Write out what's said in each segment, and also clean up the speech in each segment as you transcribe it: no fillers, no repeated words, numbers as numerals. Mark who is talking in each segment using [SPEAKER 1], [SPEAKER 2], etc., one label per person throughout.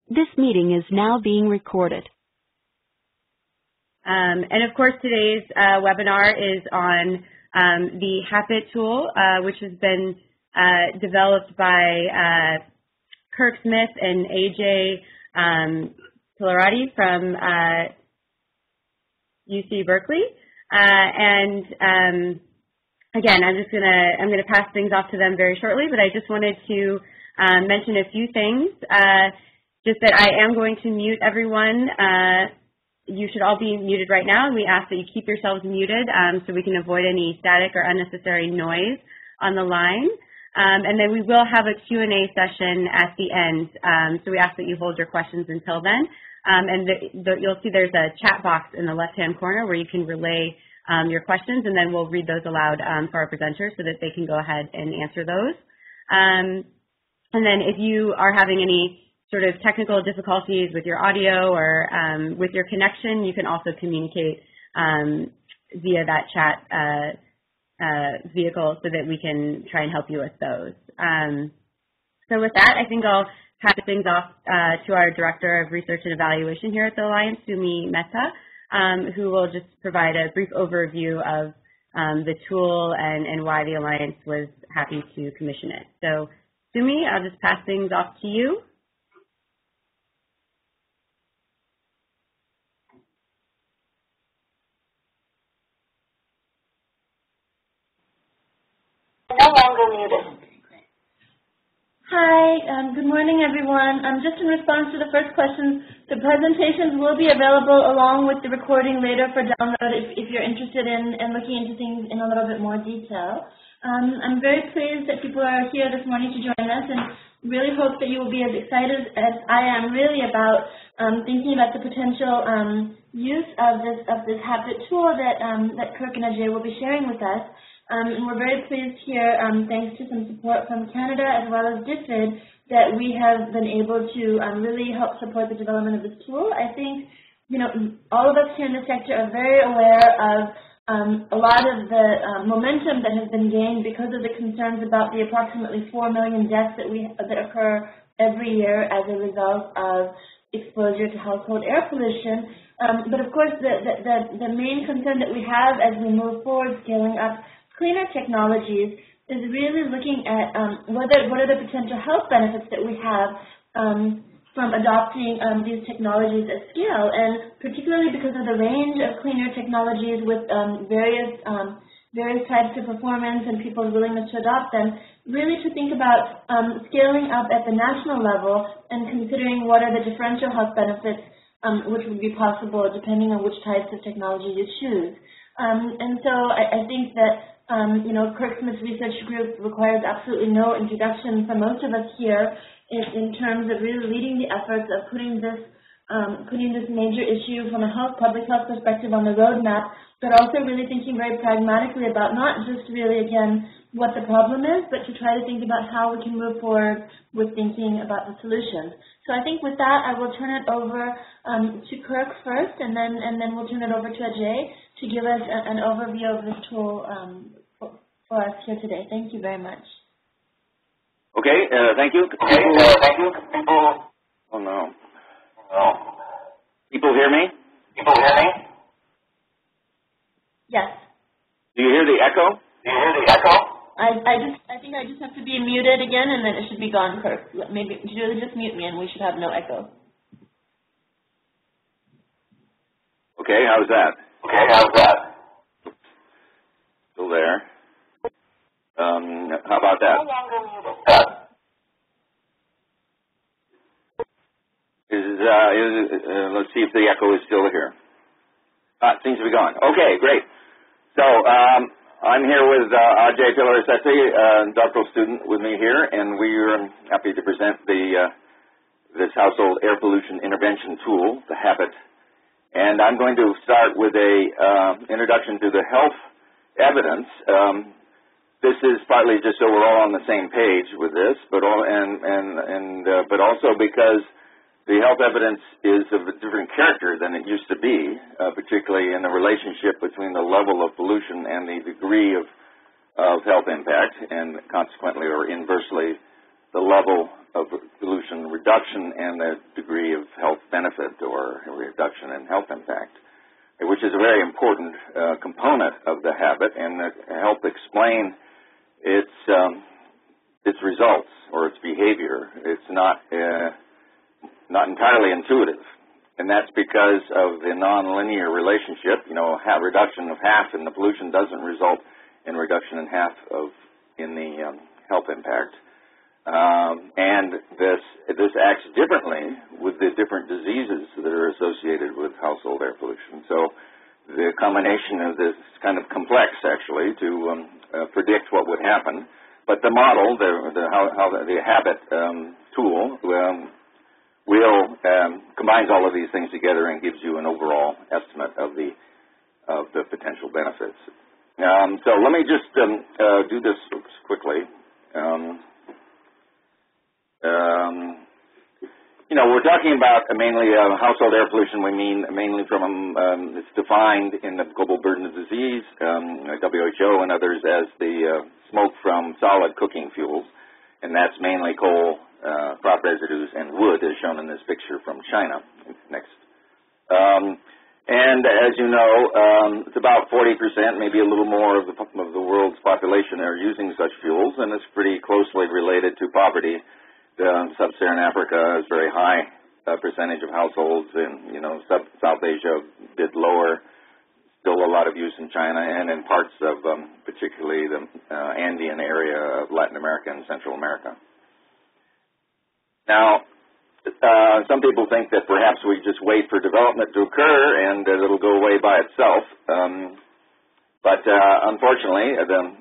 [SPEAKER 1] This meeting is now being recorded.
[SPEAKER 2] And of course, today's webinar is on the HAPIT tool, which has been developed by Kirk Smith and AJ Pilarati from UC Berkeley. Again, I'm gonna pass things off to them very shortly, but I just wanted to mention a few things. Just that I am going to mute everyone. You should all be muted right now, and we ask that you keep yourselves muted so we can avoid any static or unnecessary noise on the line. And then we will have a Q&A session at the end, so we ask that you hold your questions until then. You'll see there's a chat box in the left-hand corner where you can relay your questions, and then we'll read those aloud for our presenters so that they can go ahead and answer those. And then if you are having any sort of technical difficulties with your audio or with your connection, you can also communicate via that chat vehicle so that we can try and help you with those. So with that, I think I'll pass things off to our Director of Research and Evaluation here at the Alliance, Sumi Mehta, who will just provide a brief overview of the tool and why the Alliance was happy to commission it. So Sumi, I'll just pass things off to you.
[SPEAKER 3] No longer muted. Hi, good morning everyone. Just in response to the first question, the presentations will be available along with the recording later for download if you're interested in looking into things in a little bit more detail. I'm very pleased that people are here this morning to join us, and really hope that you will be as excited as I am really about thinking about the potential use of this HAPIT tool that Kirk and Ajay will be sharing with us. And we're very pleased here, thanks to some support from Canada as well as DFID, that we have been able to really help support the development of this tool. I think, you know, all of us here in the sector are very aware of a lot of the momentum that has been gained because of the concerns about the approximately 4 million deaths that occur every year as a result of exposure to household air pollution. But of course, the main concern that we have as we move forward scaling up cleaner technologies is really looking at what are the potential health benefits that we have from adopting these technologies at scale, and particularly because of the range of cleaner technologies with various types of performance and people's willingness to adopt them, really to think about scaling up at the national level and considering what are the differential health benefits which would be possible depending on which types of technology you choose. And so I think that you know, Kirk Smith's research group requires absolutely no introduction for most of us here in terms of really leading the efforts of putting this major issue from a public health perspective on the roadmap, but also really thinking very pragmatically about not just really, again, what the problem is, but to try to think about how we can move forward with thinking about the solutions. So I think with that, I will turn it over to Kirk first, and then we'll turn it over to Ajay to give us an overview of this tool for us here today. Thank you very much.
[SPEAKER 4] Okay, thank you. People. Oh no. People hear me?
[SPEAKER 3] Yes.
[SPEAKER 4] Do you hear the echo?
[SPEAKER 3] I think I just have to be muted again, and then it should be gone, Kirk. Maybe Julie just mute me, and we should have no echo.
[SPEAKER 4] Okay, how's that? Still there. How about that? Let's see if the echo is still here. It seems to be gone. Okay, great. So I'm here with Ajay Pilarati, doctoral student with me here, and we're happy to present this household air pollution intervention tool, the HAPIT. And I'm going to start with a introduction to the health evidence. This is partly just so we're all on the same page with this, but also because the health evidence is of a different character than it used to be, particularly in the relationship between the level of pollution and the degree of health impact, and consequently or inversely, the level of pollution reduction and the degree of health benefit or reduction in health impact, which is a very important component of the habit and help explain its results or its behavior. It's not entirely intuitive, and that's because of the nonlinear relationship. A reduction of half in the pollution doesn't result in reduction in half in the health impact. And this acts differently with the different diseases that are associated with household air pollution. So the combination of this is kind of complex, actually, to predict what would happen. But the model, the HAPIT tool, combines all of these things together and gives you an overall estimate of the potential benefits. So let me just do this quickly. We're talking about mainly household air pollution. We mean mainly from it's defined in the Global Burden of Disease, WHO and others, as the smoke from solid cooking fuels, and that's mainly coal, crop residues, and wood, as shown in this picture from China. Next. And as you know, it's about 40%, maybe a little more of the world's population are using such fuels, and it's pretty closely related to poverty. Sub-Saharan Africa is very high percentage of households, and South Asia a bit lower. Still a lot of use in China and in parts of particularly the Andean area of Latin America and Central America. Now, some people think that perhaps we just wait for development to occur and it'll go away by itself. But unfortunately, the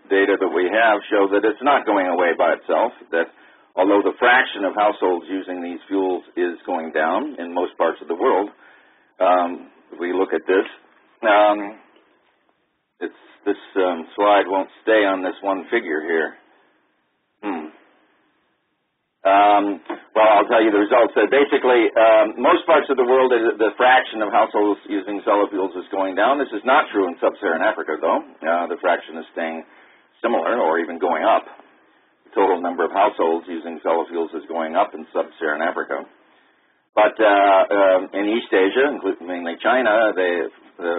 [SPEAKER 4] data that we have show that it's not going away by itself, that although the fraction of households using these fuels is going down in most parts of the world, if we look at this, this slide won't stay on this one figure here. Well, I'll tell you the results. Basically, most parts of the world, the fraction of households using solid fuels is going down. This is not true in Sub-Saharan Africa, though. The fraction is staying similar or even going up. The total number of households using solid fuels is going up in Sub-Saharan Africa. But in East Asia, including mainly China, the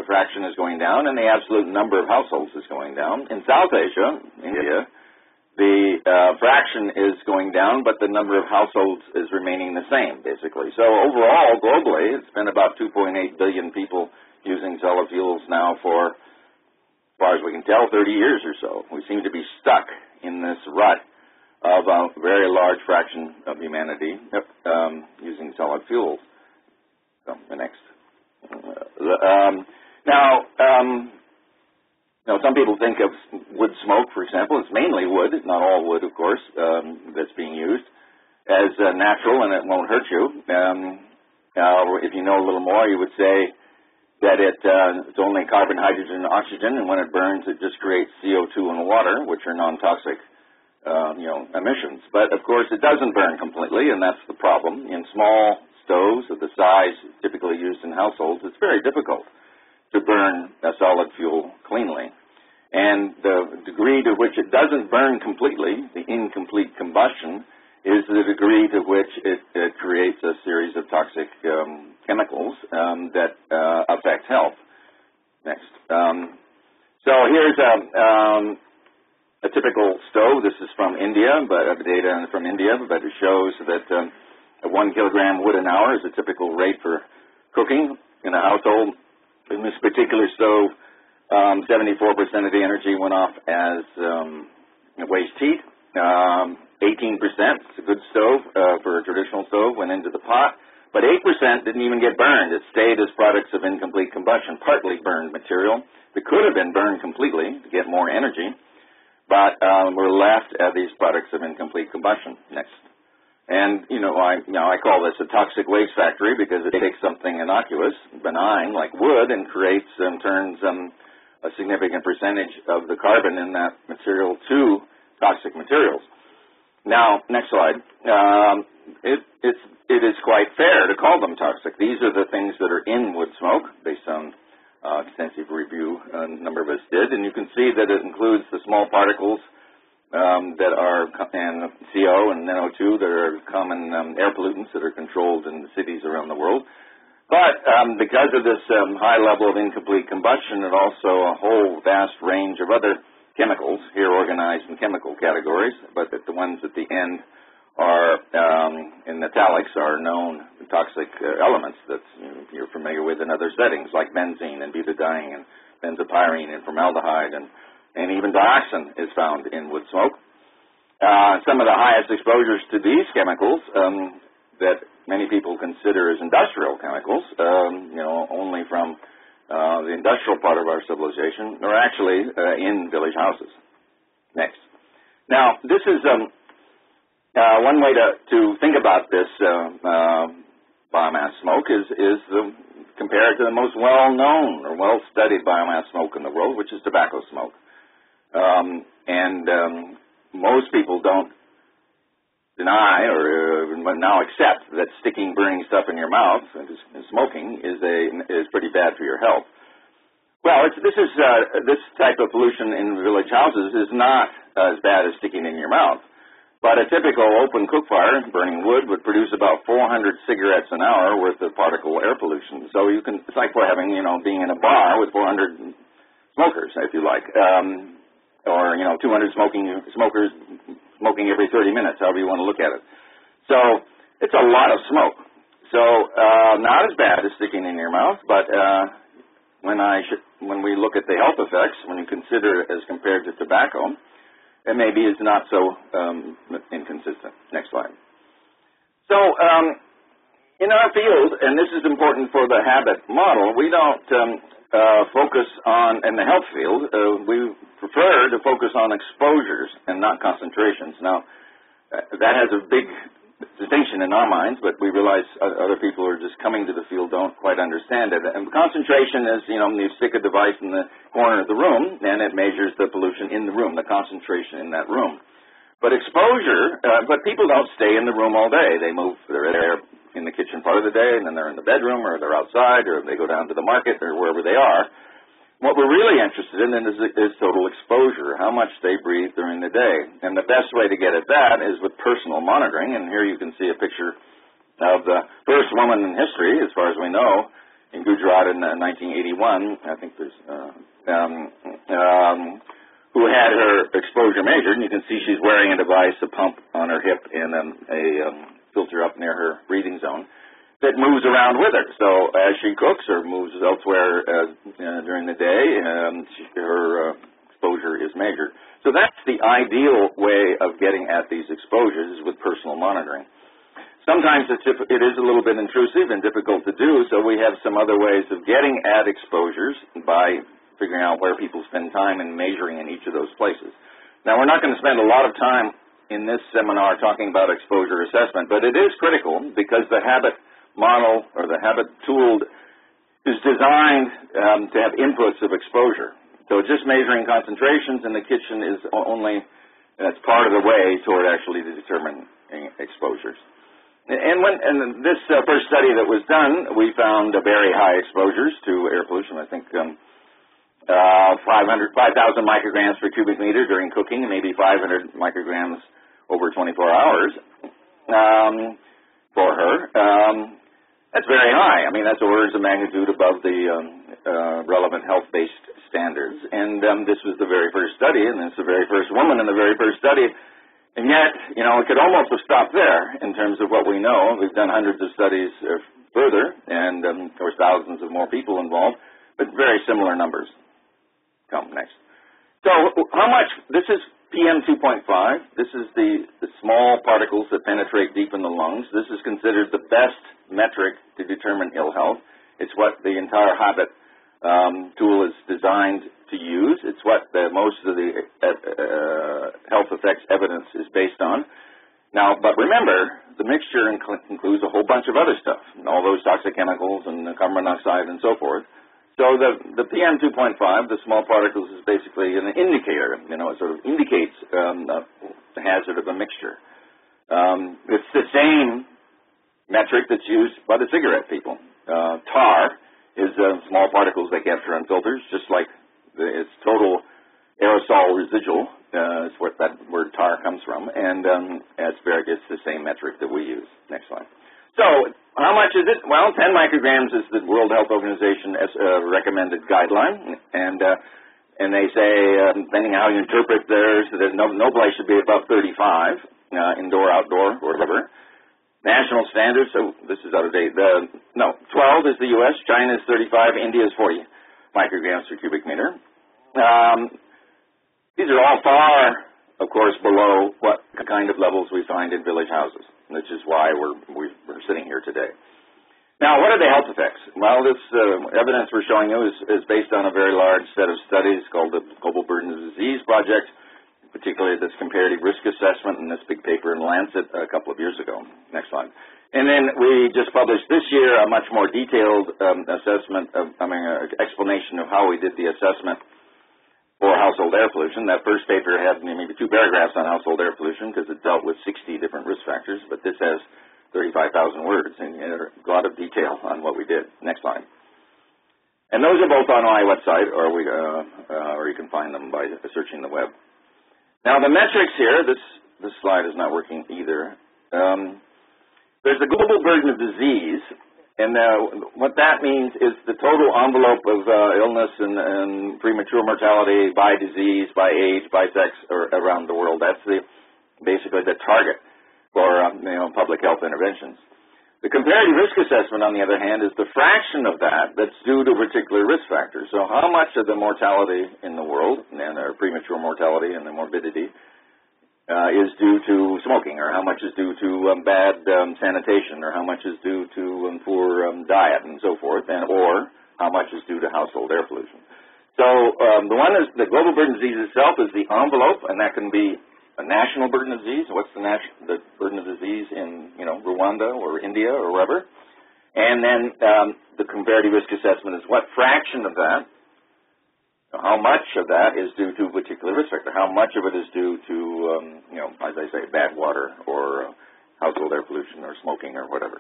[SPEAKER 4] fraction is going down, and the absolute number of households is going down. In South Asia, India, the fraction is going down, but the number of households is remaining the same, basically. So overall, globally, it's been about 2.8 billion people using solid fuels now for, as far as we can tell, 30 years or so. We seem to be stuck in this rut of a very large fraction of humanity using solid fuels. So the next. Now, some people think of wood smoke, for example. It's mainly wood, not all wood, of course, that's being used, as natural, and it won't hurt you. If you know a little more, you would say that it's only carbon, hydrogen, and oxygen, and when it burns, it just creates CO2 and water, which are non-toxic emissions. But, of course, it doesn't burn completely, and that's the problem. In small stoves of the size typically used in households, it's very difficult to burn a solid fuel cleanly. And the degree to which it doesn't burn completely, the incomplete combustion, is the degree to which it creates a series of toxic chemicals that affect health. Next. So here's a typical stove. This is from India, but data from India, but it shows that 1 kilogram wood an hour is a typical rate for cooking in a household. In this particular stove, 74% of the energy went off as waste heat. 18%, it's a good stove for a traditional stove, went into the pot. But 8% didn't even get burned. It stayed as products of incomplete combustion, partly burned material that could have been burned completely to get more energy, but were left as these products of incomplete combustion. Next. And, I call this a toxic waste factory because it takes something innocuous, benign, like wood, and creates and turns a significant percentage of the carbon in that material to toxic materials. Now, next slide. It is quite fair to call them toxic. These are the things that are in wood smoke, based on extensive review a number of us did, and you can see that it includes the small particles that are, and CO and NO2 that are common air pollutants that are controlled in the cities around the world. But because of this high level of incomplete combustion, and also a whole vast range of other chemicals, here organized in chemical categories, but the ones at the end are, in italics, are known toxic elements that you're familiar with in other settings, like benzene and butadiene and benzopyrene and formaldehyde, and even dioxin is found in wood smoke. Some of the highest exposures to these chemicals that many people consider as industrial chemicals, only from the industrial part of our civilization, are actually in village houses. Next. Now, this is one way to think about this biomass smoke is compare it to the most well-known or well-studied biomass smoke in the world, which is tobacco smoke. Most people don't deny or now accept that sticking, burning stuff in your mouth and smoking is pretty bad for your health. Well, this type of pollution in village houses is not as bad as sticking in your mouth. But a typical open cook fire, burning wood, would produce about 400 cigarettes an hour worth of particle air pollution. So it's like having, being in a bar with 400 smokers, if you like, or 200 smokers smoking every 30 minutes, however you want to look at it. So it's a lot of smoke. So not as bad as sticking in your mouth, but when we look at the health effects, when you consider it as compared to tobacco, it maybe is not so inconsistent. Next slide. So in our field, and this is important for the HAPIT model, we don't focus on, in the health field, we prefer to focus on exposures and not concentrations. Now, that has a big distinction in our minds, but we realize other people who are just coming to the field don't quite understand it. And concentration is, you stick a device in the corner of the room, and it measures the pollution in the room, the concentration in that room. But exposure, but people don't stay in the room all day. They move, they're there in the kitchen part of the day, and then they're in the bedroom, or they're outside, or they go down to the market, or wherever they are. What we're really interested in is total exposure, how much they breathe during the day. And the best way to get at that is with personal monitoring. And here you can see a picture of the first woman in history, as far as we know, in Gujarat in 1981. I think there's who had her exposure measured. And you can see she's wearing a device, a pump on her hip, and a filter up near her breathing zone that moves around with her. So as she cooks or moves elsewhere during the day, her exposure is measured. So that's the ideal way of getting at these exposures, is with personal monitoring. Sometimes it is a little bit intrusive and difficult to do, so we have some other ways of getting at exposures by figuring out where people spend time and measuring in each of those places. Now, we're not going to spend a lot of time in this seminar talking about exposure assessment, but it is critical because the HAPIT model, or the HAPIT tool, is designed to have inputs of exposure. So just measuring concentrations in the kitchen is that's part of the way toward actually determining exposures. And this first study that was done, we found very high exposures to air pollution. I think 5,000 micrograms per cubic meter during cooking, and maybe 500 micrograms over 24 hours for her. That's very high. I mean, that's orders of magnitude above the relevant health-based standards. And this was the very first study, and it's the very first woman in the very first study. And yet, it could almost have stopped there in terms of what we know. We've done hundreds of studies further, and of course thousands of more people involved, but very similar numbers. Come next. So how much, this is PM 2.5. This is the small particles that penetrate deep in the lungs. This is considered the best metric to determine ill health. It's what the entire HAPIT tool is designed to use. It's what most of the health effects evidence is based on. Now, but remember, the mixture includes a whole bunch of other stuff, all those toxic chemicals and the carbon monoxide and so forth. So the PM 2.5, the small particles, is basically an indicator. It sort of indicates the hazard of a mixture. It's the same metric that's used by the cigarette people. Tar is small particles they capture on filters, just like its total aerosol residual is what that word tar comes from, and it's the same metric that we use. Next slide. So how much is it? Well, 10 micrograms is the World Health Organization recommended guideline, and they say, depending on how you interpret theirs, that no place should be above 35, indoor, outdoor, or whatever. National standards, so this is out of date. 12 is the U.S., China is 35, India is 40 micrograms per cubic meter. These are all far, of course, below what kind of levels we find in village houses, which is why we're sitting here today. Now, what are the health effects? Well, this evidence we're showing you is based on a very large set of studies called the Global Burden of Disease Project, particularly this comparative risk assessment in this big paper in Lancet a couple of years ago. Next slide. And then we just published this year a much more detailed explanation of how we did the assessment for household air pollution. That first paper had maybe 2 paragraphs on household air pollution because it dealt with 60 different risk factors, but this has 35,000 words and a lot of detail on what we did. Next slide. And those are both on my website, or you can find them by searching the web. Now the metrics here, this slide is not working either. There's the global burden of disease, and what that means is the total envelope of illness and premature mortality by disease, by age, by sex, or around the world. That's basically the target for public health interventions. The comparative risk assessment, on the other hand, is the fraction of that that's due to particular risk factors. So how much of the mortality in the world, and our premature mortality and the morbidity, is due to smoking, or how much is due to bad sanitation, or how much is due to poor diet, and so forth, or how much is due to household air pollution. So the global burden of disease itself is the envelope, and that can be a national burden of disease. What's the burden of disease in Rwanda or India or wherever? And then the comparative risk assessment is what fraction of that, how much of that is due to a particular risk factor? How much of it is due to, as I say, bad water or household air pollution or smoking or whatever?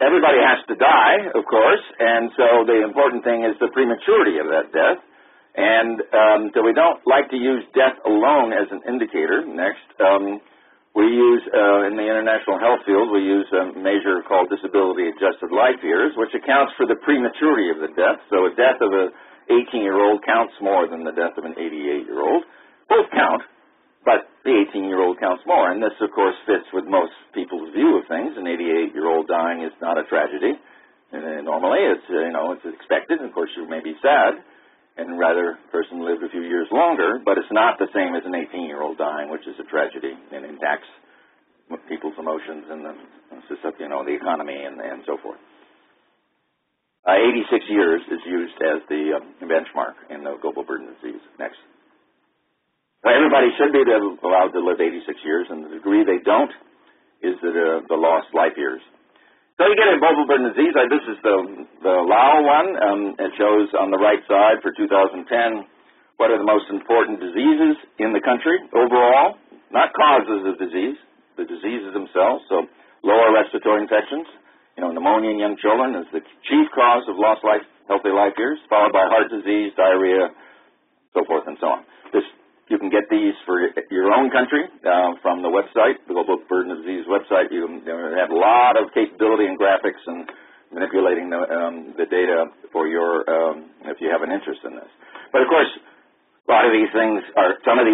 [SPEAKER 4] Everybody has to die, of course, and so the important thing is the prematurity of that death. And so we don't like to use death alone as an indicator. Next, we use, in the international health field, we use a measure called disability-adjusted life years, which accounts for the prematurity of the death. So a death of an 18-year-old counts more than the death of an 88-year-old. Both count, but the 18-year-old counts more. And this, of course, fits with most people's view of things. An 88-year-old dying is not a tragedy. Normally, it's expected. Of course, you may be sad, and rather the person lived a few years longer, but it's not the same as an 18-year-old dying, which is a tragedy and impacts people's emotions and the economy and so forth. 86 years is used as the benchmark in the global burden of disease. Next. Well, everybody should be allowed to live 86 years, and the degree they don't is the lost life years. So you get a global burden of disease. This is the Lao one. It shows on the right side for 2010 what are the most important diseases in the country overall, not causes of disease, the diseases themselves. So lower respiratory infections, pneumonia in young children is the chief cause of lost healthy life years, followed by heart disease, diarrhea, so forth and so on. You can get these for your own country from the website, the Global Burden of Disease website. You have a lot of capability in graphics and manipulating the data for if you have an interest in this. But of course, some of these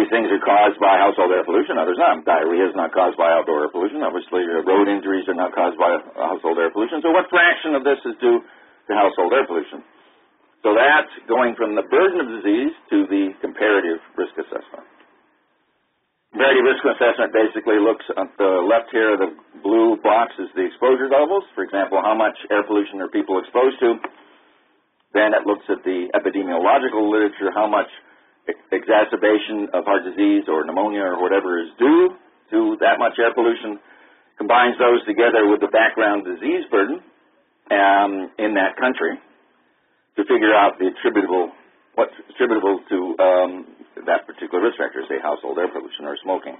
[SPEAKER 4] things are caused by household air pollution, others not. Diarrhea is not caused by outdoor air pollution. Obviously, road injuries are not caused by household air pollution. So what fraction of this is due to household air pollution? So that's going from the burden of disease to the comparative risk assessment. Comparative risk assessment basically looks at the left here, the blue box is the exposure levels. For example, how much air pollution are people exposed to? Then it looks at the epidemiological literature, how much exacerbation of heart disease or pneumonia or whatever is due to that much air pollution. Combines those together with the background disease burden in that country to figure out what's attributable to that particular risk factor, say household air pollution or smoking.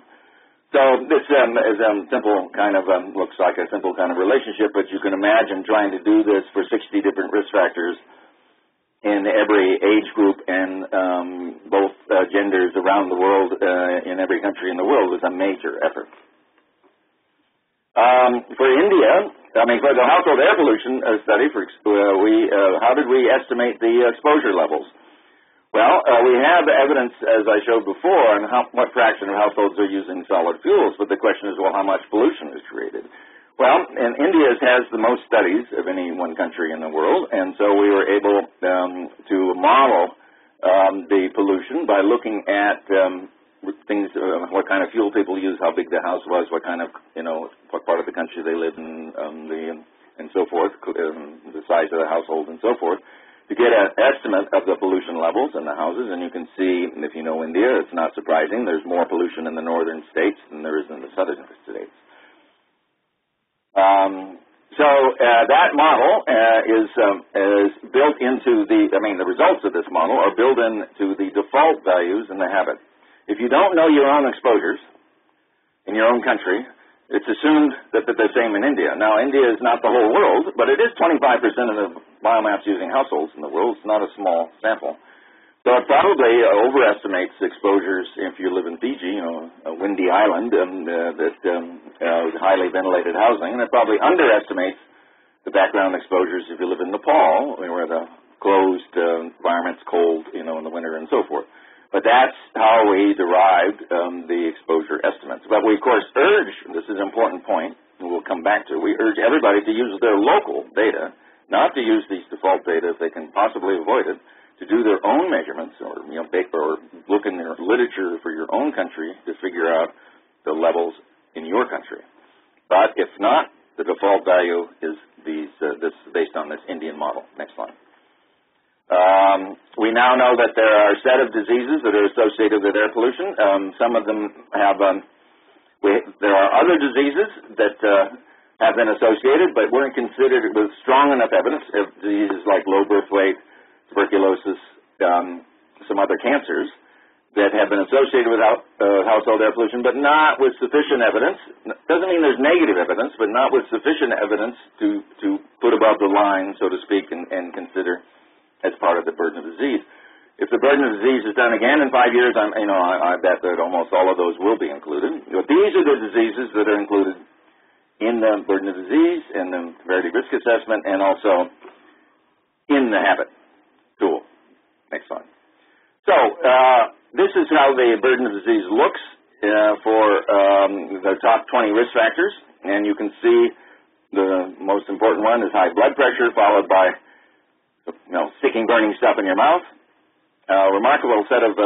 [SPEAKER 4] So this is a simple kind of, looks like a simple kind of relationship, but you can imagine trying to do this for 60 different risk factors in every age group and both genders around the world, in every country in the world, was a major effort. For India, for the household air pollution study, how did we estimate the exposure levels? Well, we have evidence, as I showed before, on what fraction of households are using solid fuels, but the question is, well, how much pollution is created? Well, and India has the most studies of any one country in the world, and so we were able to model the pollution by looking at things, what kind of fuel people use, how big the house was, what kind of, what part of the country they live in, and so forth, the size of the household and so forth, to get an estimate of the pollution levels in the houses. And you can see, if you know India, it's not surprising, there's more pollution in the northern states than there is in the southern states. That model is built into the results of this model are built into the default values in the HAPIT. If you don't know your own exposures in your own country, it's assumed that they're the same in India. Now, India is not the whole world, but it is 25% of the biomass using households in the world. It's not a small sample. So it probably overestimates exposures if you live in Fiji, a windy island with highly ventilated housing, and it probably underestimates the background exposures if you live in Nepal, where the closed environment's cold, in the winter and so forth. But that's how we derived the exposure estimates. But we, of course, urge, this is an important point, and we'll come back to, we urge everybody to use their local data, not to use these default data if they can possibly avoid it, to do their own measurements or, or look in their literature for your own country to figure out the levels in your country. But if not, the default value is this based on this Indian model. Next slide. We now know that there are a set of diseases that are associated with air pollution. Some of them have, there are other diseases that have been associated but weren't considered with strong enough evidence of diseases like low birth weight, tuberculosis, some other cancers that have been associated with household air pollution, but not with sufficient evidence. Doesn't mean there's negative evidence, but not with sufficient evidence to put above the line, so to speak, and consider as part of the burden of disease. If the burden of disease is done again in 5 years, I bet that almost all of those will be included. But these are the diseases that are included in the burden of disease, in the severity risk assessment, and also in the HAPIT tool. Next slide. So this is how the burden of disease looks for the top 20 risk factors, and you can see the most important one is high blood pressure, followed by sticking, burning stuff in your mouth. Remarkable set of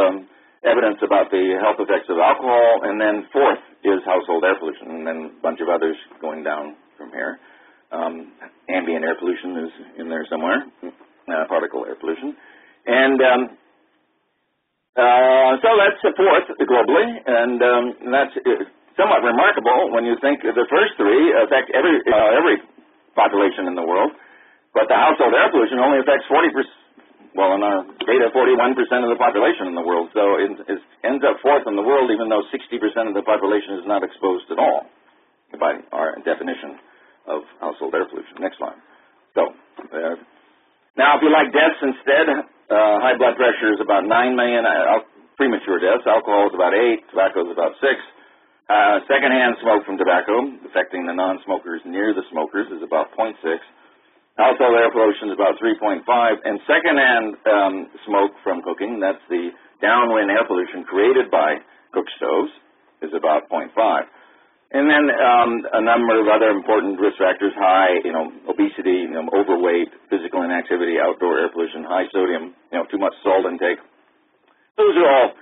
[SPEAKER 4] evidence about the health effects of alcohol, and then fourth is household air pollution, and then a bunch of others going down from here. Ambient air pollution is in there somewhere, particle air pollution. And so that's the fourth globally, and that's somewhat remarkable when you think the first three affect every population in the world. But the household air pollution only affects 40%, well, in our data, 41% of the population in the world. So it ends up fourth in the world, even though 60% of the population is not exposed at all, by our definition of household air pollution. Next slide. So, now if you like deaths instead, high blood pressure is about 9 million, premature deaths. Alcohol is about 8, tobacco is about 6. Secondhand smoke from tobacco, affecting the non-smokers near the smokers, is about 0.6. Household air pollution is about 3.5, and secondhand smoke from cooking, that's the downwind air pollution created by cook stoves, is about 0.5. And then a number of other important risk factors, high, obesity, overweight, physical inactivity, outdoor air pollution, high sodium, too much salt intake. Those are all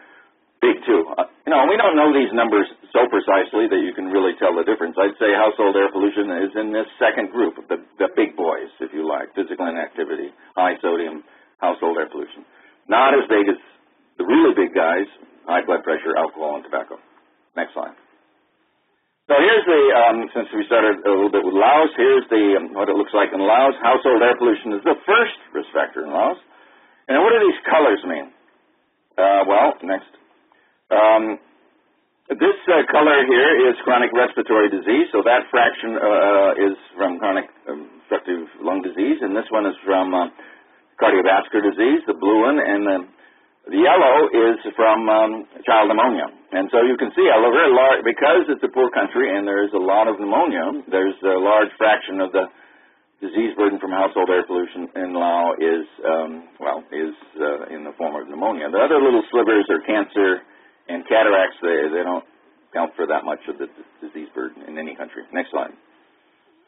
[SPEAKER 4] big too. We don't know these numbers so precisely that you can really tell the difference. I'd say household air pollution is in this second group, the big boys, if you like, physical inactivity, high sodium, household air pollution. Not as big as the really big guys, high blood pressure, alcohol, and tobacco. Next slide. So here's the, since we started a little bit with Laos, here's the what it looks like in Laos. Household air pollution is the first risk factor in Laos. And what do these colors mean? Next. This color here is chronic respiratory disease, so that fraction is from chronic obstructive lung disease, and this one is from cardiovascular disease, the blue one, and the yellow is from child pneumonia. And so you can see a very large, because it's a poor country and there's a lot of pneumonia, there's a large fraction of the disease burden from household air pollution in Laos is in the form of pneumonia. The other little slivers are cancer and cataracts. They don't count for that much of the disease burden in any country. Next slide.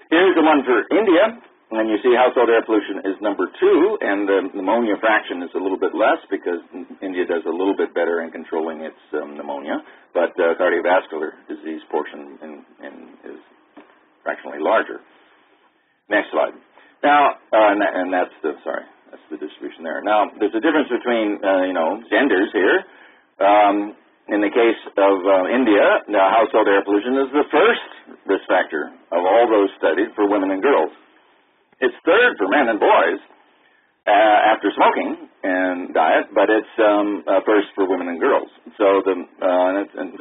[SPEAKER 4] Here's the one for India, and you see household air pollution is number 2, and the pneumonia fraction is a little bit less because India does a little bit better in controlling its pneumonia, but cardiovascular disease portion is fractionally larger. Next slide. Now, and that's the distribution there. Now, there's a difference between genders here. In the case of India, household air pollution is the first risk factor of all those studied for women and girls. It's third for men and boys after smoking and diet, but it's first for women and girls. So in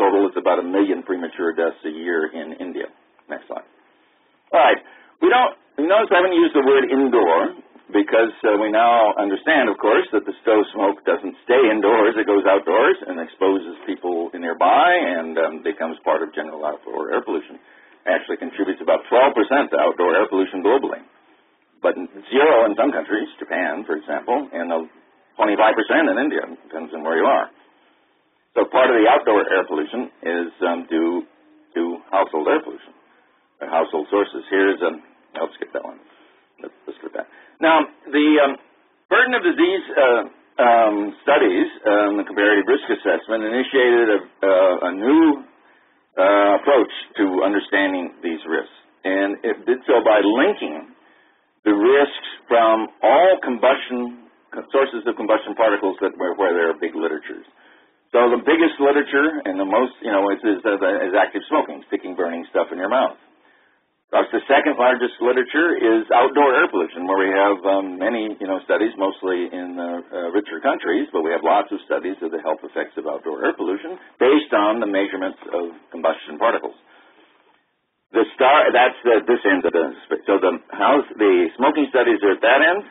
[SPEAKER 4] total, it's about 1 million premature deaths a year in India. Next slide. All right. You notice I haven't used the word indoor because we now understand, of course, that the stove smoke doesn't stay indoors. It goes outdoors and exposes people nearby and becomes part of general outdoor air pollution. It actually contributes about 12% to outdoor air pollution globally, but 0 in some countries, Japan, for example, and 25% in India. Depends on where you are. So part of the outdoor air pollution is due to household air pollution, household sources. Here's I'll skip that one. Let's skip that. Now, the burden of disease studies, the comparative risk assessment, initiated a new approach to understanding these risks. And it did so by linking the risks from all sources of combustion particles where there are big literatures. So the biggest literature and the most, is active smoking, sticking, burning stuff in your mouth. The second largest literature is outdoor air pollution, where we have many, studies, mostly in richer countries, but we have lots of studies of the health effects of outdoor air pollution based on the measurements of combustion particles. That's this end of the so the smoking studies are at that end.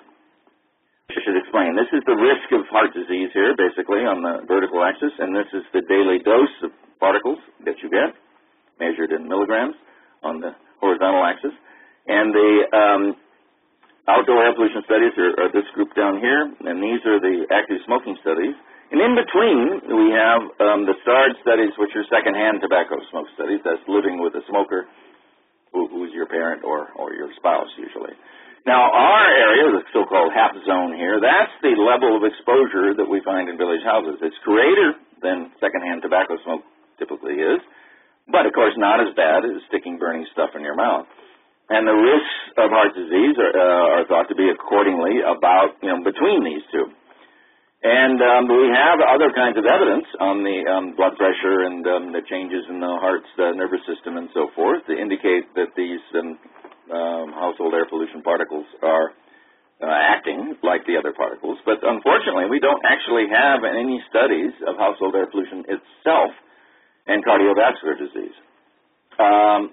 [SPEAKER 4] I should explain. This is the risk of heart disease here, basically, on the vertical axis, and this is the daily dose of particles that you get, measured in milligrams, on the horizontal axis. And the outdoor air pollution studies are this group down here, and these are the active smoking studies. And in between, we have the starred studies, which are secondhand tobacco smoke studies. That's living with a smoker who's your parent or your spouse, usually. Now, our area, the so-called HAP zone here, that's the level of exposure that we find in village houses. It's greater than secondhand tobacco smoke typically is, but, of course, not as bad as sticking, burning stuff in your mouth. And the risks of heart disease are thought to be accordingly about, between these two. And we have other kinds of evidence on the blood pressure and the changes in the heart's nervous system and so forth to indicate that these household air pollution particles are acting like the other particles. But, unfortunately, we don't actually have any studies of household air pollution itself and cardiovascular disease.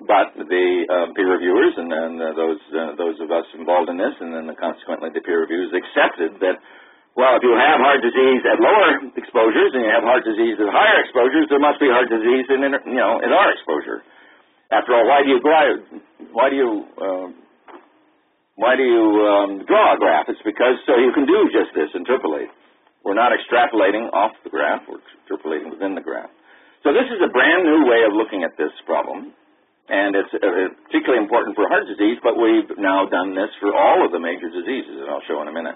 [SPEAKER 4] But the peer reviewers and then those of us involved in this, and then consequently the peer reviewers accepted that, well, if you have heart disease at lower exposures and you have heart disease at higher exposures, there must be heart disease in our exposure. After all, why do you draw a graph? It's because so you can do just this, interpolate. We're not extrapolating off the graph, we're interpolating within the graph. So this is a brand new way of looking at this problem, and it's particularly important for heart disease, but we've now done this for all of the major diseases, and I'll show in a minute.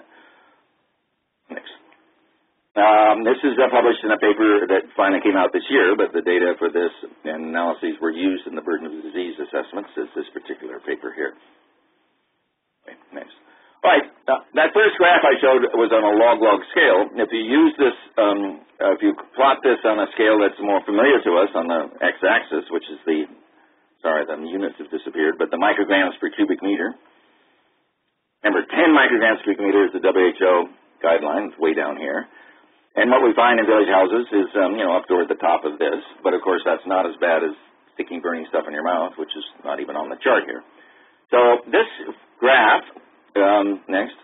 [SPEAKER 4] Next. This is published in a paper that finally came out this year, but the data for this and analyses were used in the burden of disease assessments as this particular paper here. Okay, next. All right, that first graph I showed was on a log-log scale. If you use this, if you plot this on a scale that's more familiar to us on the x-axis, which is the units have disappeared, but the micrograms per cubic meter. Remember, 10 micrograms per cubic meter is the WHO guideline. It's way down here. And what we find in village houses is, up toward the top of this, but of course that's not as bad as sticking, burning stuff in your mouth, which is not even on the chart here. So this graph, next,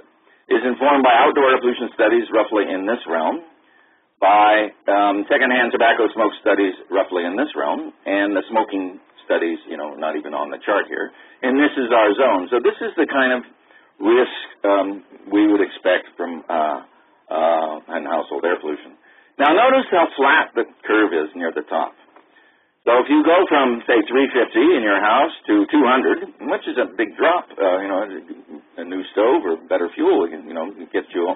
[SPEAKER 4] is in informed by outdoor air pollution studies roughly in this realm, by secondhand tobacco smoke studies roughly in this realm, and the smoking studies, not even on the chart here. And this is our zone. So this is the kind of risk we would expect from household air pollution. Now notice how flat the curve is near the top. So if you go from, say, 350 in your house to 200, which is a big drop, a new stove or better fuel, gets you,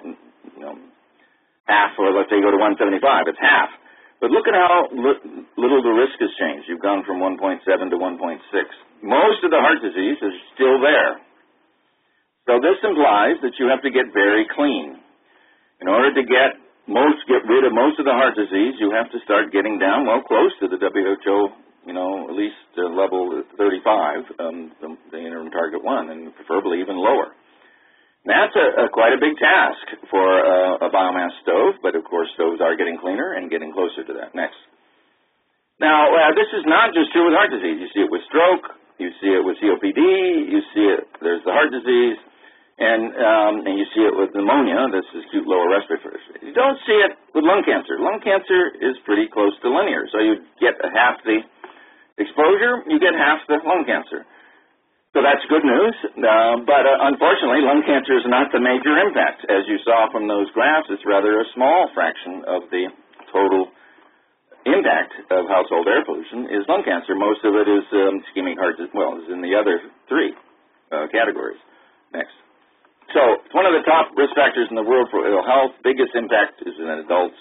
[SPEAKER 4] half, or let's say you go to 175, it's half. But look at how little the risk has changed. You've gone from 1.7 to 1.6. Most of the heart disease is still there. So this implies that you have to get very clean. In order to get rid of most of the heart disease, you have to start getting down, close to the WHO, at least level 35, the interim target 1, and preferably even lower. That's quite a big task for a biomass stove, but of course stoves are getting cleaner and getting closer to that. Next. Now, this is not just true with heart disease. You see it with stroke, you see it with COPD, you see it, there's the heart disease, and you see it with pneumonia. This is acute lower respiratory. You don't see it with lung cancer. Lung cancer is pretty close to linear. So you get half the exposure, you get half the lung cancer. So that's good news, but unfortunately, lung cancer is not the major impact. As you saw from those graphs, it's rather a small fraction of the total impact of household air pollution is lung cancer. Most of it is ischemic heart disease, is in the other three categories. Next. So it's one of the top risk factors in the world for ill health. Biggest impact is in adults.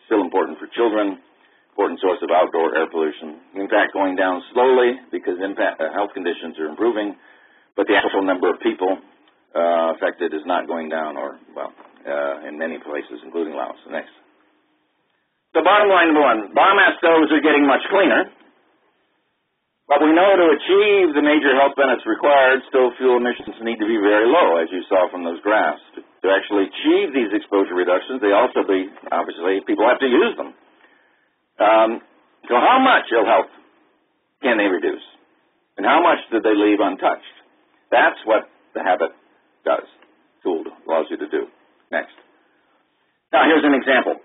[SPEAKER 4] Still important for children. Important source of outdoor air pollution. In fact, going down slowly because health conditions are improving, but the actual number of people affected is not going down, in many places, including Laos. Next. So bottom line number 1, biomass stoves are getting much cleaner, but we know to achieve the major health benefits required, stove fuel emissions need to be very low, as you saw from those graphs. To actually achieve these exposure reductions, obviously, people have to use them. So how much ill health can they reduce? And how much do they leave untouched? That's what the HAPIT tool allows you to do. Next. Now, here's an example.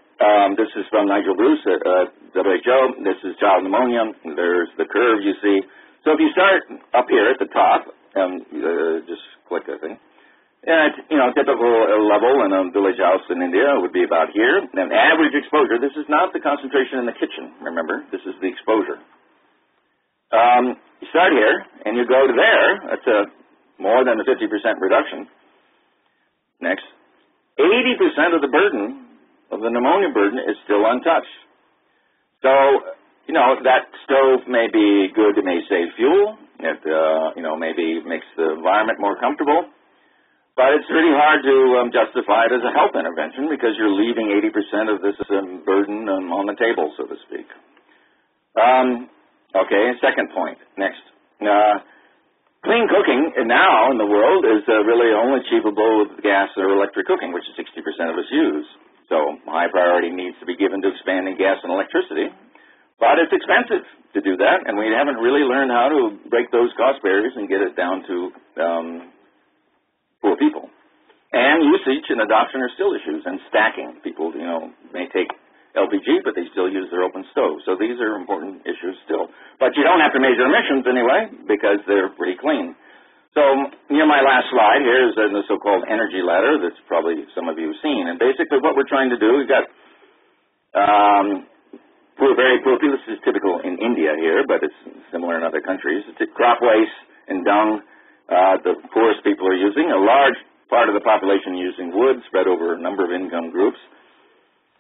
[SPEAKER 4] This is from Nigel Bruce at WHO. This is child pneumonia. There's the curve you see. So if you start up here at the top, just click, I think. Typical level in a village house in India would be about here. And average exposure, this is not the concentration in the kitchen, remember. This is the exposure. You start here, and you go to there. That's more than a 50% reduction. Next. 80% of the burden, of the pneumonia burden, is still untouched. So, that stove may be good. It may save fuel. It, maybe makes the environment more comfortable. But it's really hard to justify it as a health intervention because you're leaving 80% of this burden on the table, so to speak. Okay, second point. Next. Clean cooking now in the world is really only achievable with gas or electric cooking, which is 60% of us use. So high priority needs to be given to expanding gas and electricity. But it's expensive to do that, and we haven't really learned how to break those cost barriers and get it down to poor people. And usage and adoption are still issues, and stacking. People, may take LPG, but they still use their open stove. So these are important issues still. But you don't have to measure emissions anyway, because they're pretty clean. So near my last slide here is the so-called energy ladder that's probably some of you have seen. And basically what we're trying to do, we've got very poor people. This is typical in India here, but it's similar in other countries. It's crop waste and dung the poorest people are using. A large part of the population using wood spread over a number of income groups.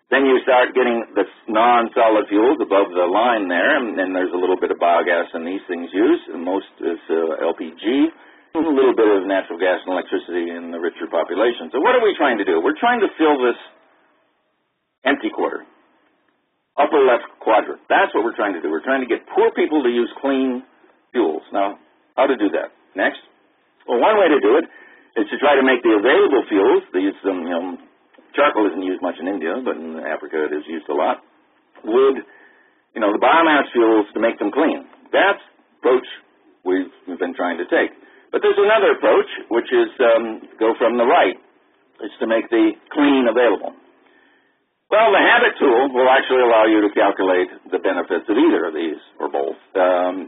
[SPEAKER 4] Then you start getting the non-solid fuels above the line there, and then there's a little bit of biogas and these things used, and most is LPG, and a little bit of natural gas and electricity in the richer population. So what are we trying to do? We're trying to fill this empty quarter, upper left quadrant. That's what we're trying to do. We're trying to get poor people to use clean fuels. Now, how to do that? Next. Well, one way to do it is to try to make the available fuels, these, charcoal isn't used much in India, but in Africa it is used a lot. Wood, the biomass fuels to make them clean. That's the approach we've been trying to take. But there's another approach, which is go from the right. is to make the clean available. Well, the HAPIT tool will actually allow you to calculate the benefits of either of these, or both.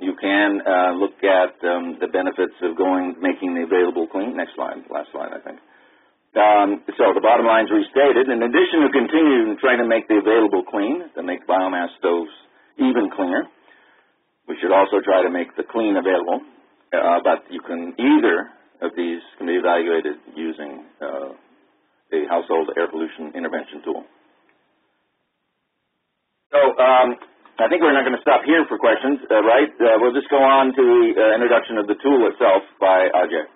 [SPEAKER 4] You can look at the benefits of making the available clean. Next slide, last slide, I think. So the bottom line is restated. In addition to continuing trying to make the available clean, to make biomass stoves even cleaner, we should also try to make the clean available. But you can, either of these can be evaluated using the household air pollution intervention tool. So I think we're not going to stop here for questions, right? We'll just go on to the introduction of the tool itself by Ajay.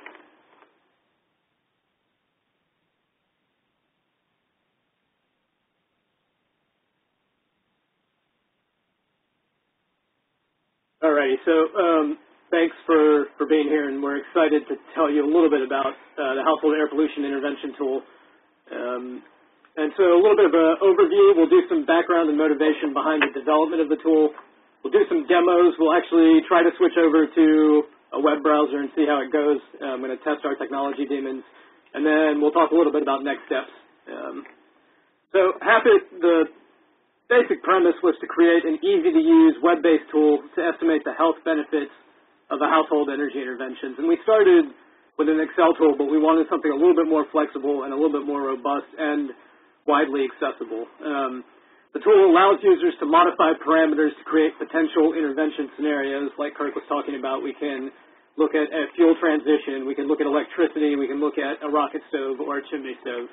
[SPEAKER 5] All righty. So thanks for being here, and we're excited to tell you a little bit about the household air pollution intervention tool. And so a little bit of an overview. We'll do some background and motivation behind the development of the tool. We'll do some demos. We'll actually try to switch over to a web browser and see how it goes. I'm going to test our technology demons. And then we'll talk a little bit about next steps. So HAPIT, the basic premise was to create an easy-to-use web-based tool to estimate the health benefits of the household energy interventions. And we started with an Excel tool, but we wanted something a little bit more flexible and a little bit more robust and widely accessible. The tool allows users to modify parameters to create potential intervention scenarios. Like Kirk was talking about, we can look at a fuel transition, we can look at electricity, we can look at a rocket stove or a chimney stove.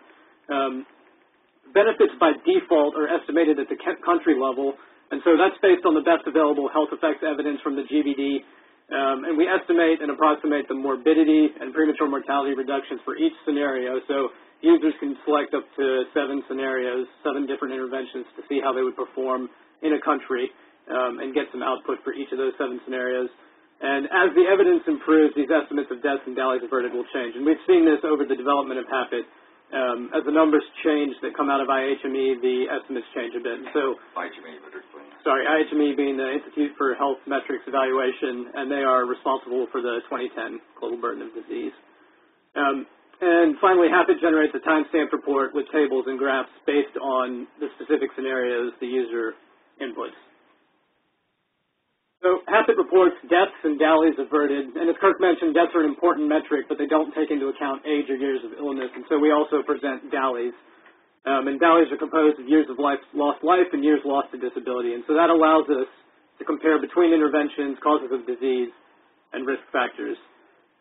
[SPEAKER 5] Benefits by default are estimated at the country level, and so that's based on the best available health effects evidence from the GBD. And we estimate and approximate the morbidity and premature mortality reductions for each scenario. So users can select up to 7 scenarios, 7 different interventions to see how they would perform in a country and get some output for each of those 7 scenarios. And as the evidence improves, these estimates of deaths and DALYs averted will change. And we've seen this over the development of HAPIT. As the numbers change that come out of IHME, the estimates change a bit. And so, IHME being the Institute for Health Metrics Evaluation, and they are responsible for the 2010 global burden of disease. And finally, HAPIT generates a timestamped report with tables and graphs based on the specific scenarios the user inputs. So HAPIT reports deaths and DALYs averted, and as Kirk mentioned, deaths are an important metric, but they don't take into account age or years of illness, and so we also present DALYs. And DALYs are composed of years of lost life and years lost to disability, and so that allows us to compare between interventions, causes of disease, and risk factors.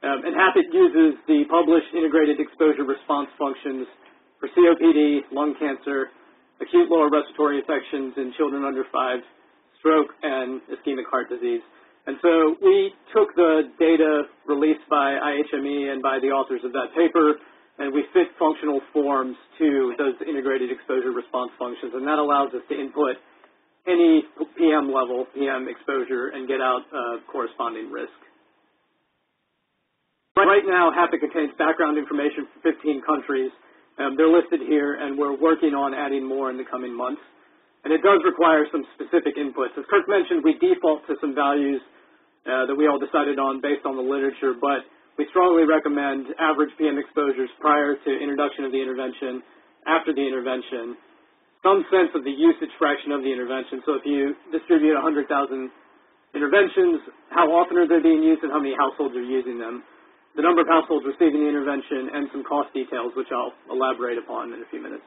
[SPEAKER 5] And HAPIT uses the published integrated exposure response functions for COPD, lung cancer, acute lower respiratory infections in children under 5, stroke, and ischemic heart disease. And so we took the data released by IHME and by the authors of that paper, and we fit functional forms to those integrated exposure response functions, and that allows us to input any PM level, PM exposure, and get out corresponding risk. Right now, HAPIT contains background information for 15 countries. They're listed here, and we're working on adding more in the coming months. And it does require some specific inputs. As Kirk mentioned, we default to some values that we all decided on based on the literature, but we strongly recommend average PM exposures prior to introduction of the intervention, after the intervention, some sense of the usage fraction of the intervention. So if you distribute 100,000 interventions, how often are they being used and how many households are using them? The number of households receiving the intervention, and some cost details, which I'll elaborate upon in a few minutes.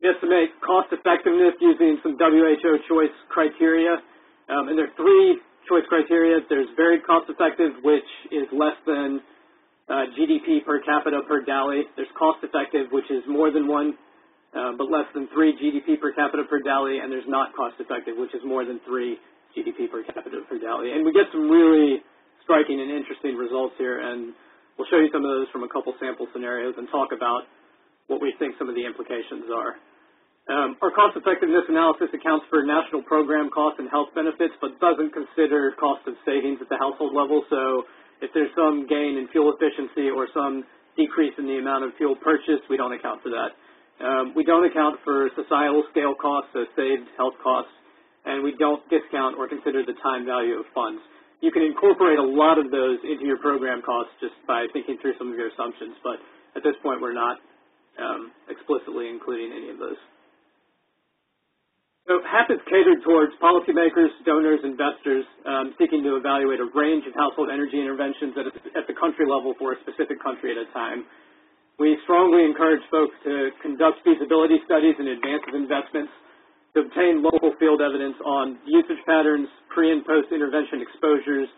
[SPEAKER 5] We estimate cost effectiveness using some WHO choice criteria, and there are 3 choice criteria. There's very cost effective, which is less than GDP per capita per DALY. There's cost effective, which is more than 1, but less than 3 GDP per capita per DALY, and there's not cost effective, which is more than 3 GDP per capita per DALY. And we get some really striking and interesting results here, and we'll show you some of those from a couple sample scenarios and talk about what we think some of the implications are. Our cost effectiveness analysis accounts for national program costs and health benefits, but doesn't consider cost of savings at the household level. So if there's some gain in fuel efficiency or some decrease in the amount of fuel purchased, we don't account for that. We don't account for societal scale costs, so saved health costs, and we don't discount or consider the time value of funds. You can incorporate a lot of those into your program costs just by thinking through some of your assumptions, but at this point we're not explicitly including any of those. So HAPIT is catered towards policymakers, donors, investors seeking to evaluate a range of household energy interventions at the country level for a specific country at a time. We strongly encourage folks to conduct feasibility studies in advance of investments, to obtain local field evidence on usage patterns, pre- and post-intervention exposures,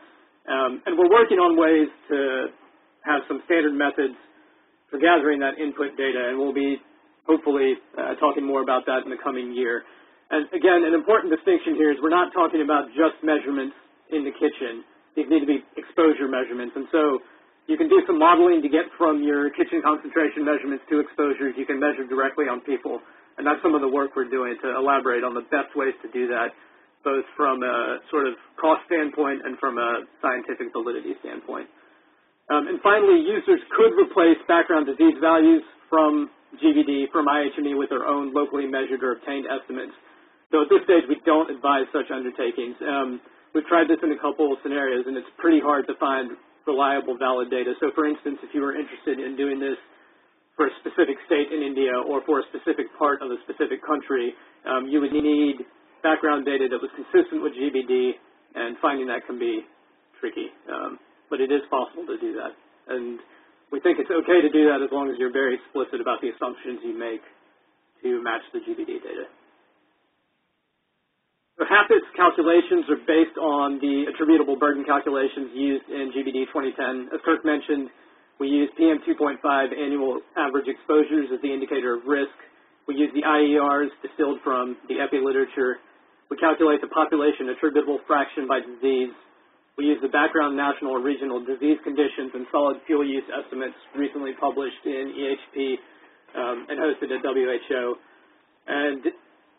[SPEAKER 5] and we're working on ways to have some standard methods for gathering that input data, and we'll be hopefully talking more about that in the coming year. And again, an important distinction here is we're not talking about just measurements in the kitchen. These need to be exposure measurements. And so you can do some modeling to get from your kitchen concentration measurements to exposures. You can measure directly on people. And that's some of the work we're doing to elaborate on the best ways to do that, both from a sort of cost standpoint and from a scientific validity standpoint. And finally, users could replace background disease values from GVD, from IHME, with their own locally measured or obtained estimates. So at this stage, we don't advise such undertakings. We've tried this in a couple of scenarios, and it's pretty hard to find reliable, valid data. So for instance, if you were interested in doing this for a specific state in India or for a specific part of a specific country, you would need background data that was consistent with GVD, and finding that can be tricky. But it is possible to do that. And we think it's okay to do that as long as you're very explicit about the assumptions you make to match the GVD data. So HAPIT's calculations are based on the attributable burden calculations used in GVD 2010. As Kirk mentioned, we use PM 2.5 annual average exposures as the indicator of risk. We use the IERs distilled from the EPI literature. We calculate the population attributable fraction by disease. We use the background national and regional disease conditions and solid fuel use estimates recently published in EHP and hosted at WHO. And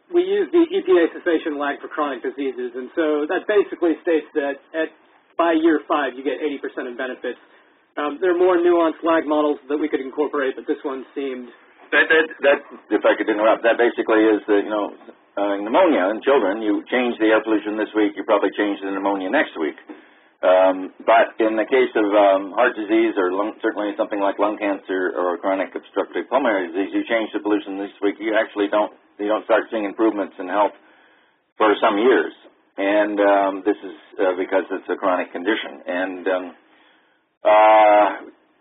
[SPEAKER 5] we use the EPA cessation lag for chronic diseases, and so that basically states that by year 5 you get 80% of benefits. There are more nuanced lag models that we could incorporate, but this one seemed...
[SPEAKER 4] That if I could interrupt, that basically is that, pneumonia in children, you change the air pollution this week, you probably change the pneumonia next week. But in the case of heart disease or certainly something like lung cancer or chronic obstructive pulmonary disease, you change the pollution this week, you actually don't start seeing improvements in health for some years. And this is because it's a chronic condition. And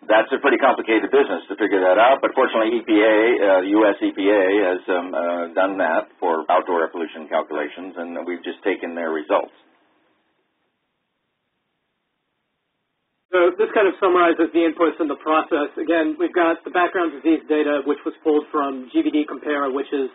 [SPEAKER 4] that's a pretty complicated business to figure that out. But fortunately, EPA, U.S. EPA has done that for outdoor air pollution calculations, and we've just taken their results.
[SPEAKER 5] So this kind of summarizes the inputs in the process. Again, we've got the background disease data, which was pulled from GVD Compara, which is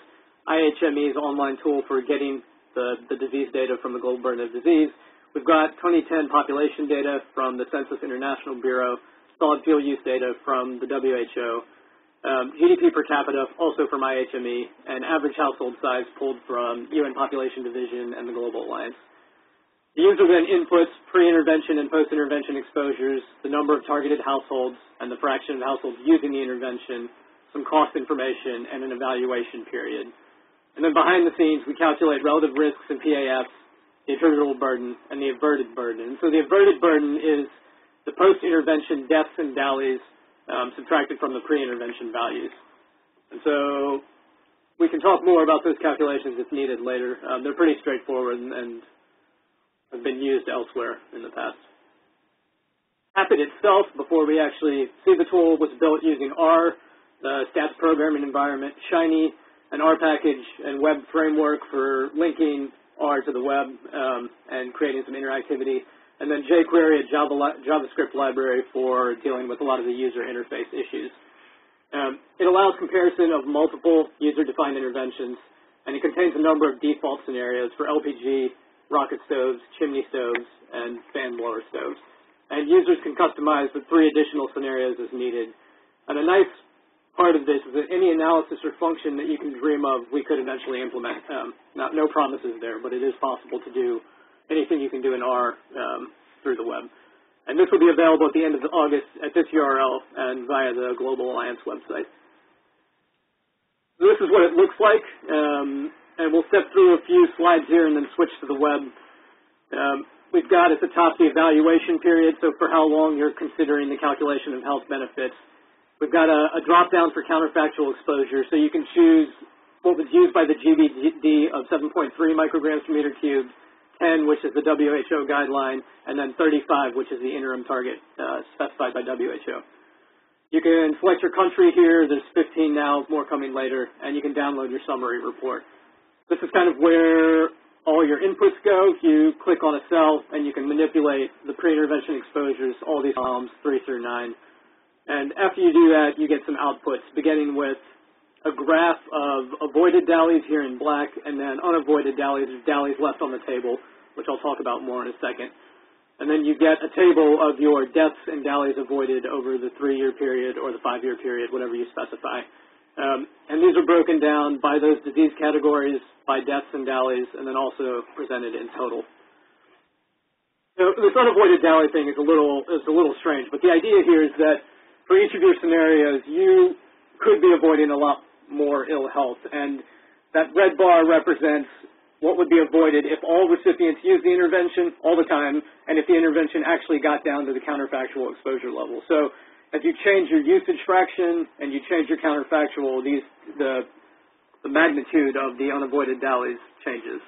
[SPEAKER 5] IHME's online tool for getting the disease data from the global burden of disease. We've got 2010 population data from the Census International Bureau, solid fuel use data from the WHO, GDP per capita also from IHME, and average household size pulled from UN Population Division and the Global Alliance. The user then inputs pre-intervention and post-intervention exposures, the number of targeted households, and the fraction of households using the intervention, some cost information, and an evaluation period. And then behind the scenes, we calculate relative risks and PAFs, the attributable burden, and the averted burden. And so the averted burden is the post-intervention deaths and DALYs subtracted from the pre-intervention values. And so we can talk more about those calculations if needed later. They're pretty straightforward and have been used elsewhere in the past. HAPIT itself, before we actually see the tool, was built using R, the stats programming environment, Shiny, an R package and web framework for linking R to the web and creating some interactivity, and then jQuery, a JavaScript library for dealing with a lot of the user interface issues. It allows comparison of multiple user-defined interventions, and it contains a number of default scenarios for LPG, rocket stoves, chimney stoves, and fan blower stoves. And users can customize the 3 additional scenarios as needed. And a nice part of this is that any analysis or function that you can dream of, we could eventually implement. No promises there, but it is possible to do anything you can do in R through the web. And this will be available at the end of August at this URL and via the Global Alliance website. So this is what it looks like. And we'll step through a few slides here and then switch to the web. We've got at the top the evaluation period, so for how long you're considering the calculation of health benefits. We've got a drop-down for counterfactual exposure, so you can choose what was used by the GBD of 7.3 micrograms per meter cubed, 10, which is the WHO guideline, and then 35, which is the interim target specified by WHO. You can select your country here. There's 15 now, more coming later, and you can download your summary report. This is kind of where all your inputs go. You click on a cell, and you can manipulate the pre-intervention exposures, all these columns, 3 through 9. And after you do that, you get some outputs, beginning with a graph of avoided DALYs here in black, and then unavoided DALYs, DALYs left on the table, which I'll talk about more in a second. And then you get a table of your deaths and DALYs avoided over the 3-year period or the 5-year period, whatever you specify. And these are broken down by those disease categories, by deaths and DALYs, and then also presented in total. So this unavoided DALY thing is a little strange, but the idea here is that for each of your scenarios, you could be avoiding a lot more ill health, and that red bar represents what would be avoided if all recipients used the intervention all the time, and if the intervention actually got down to the counterfactual exposure level. So as you change your usage fraction and you change your counterfactual, the magnitude of the unavoided DALYs changes.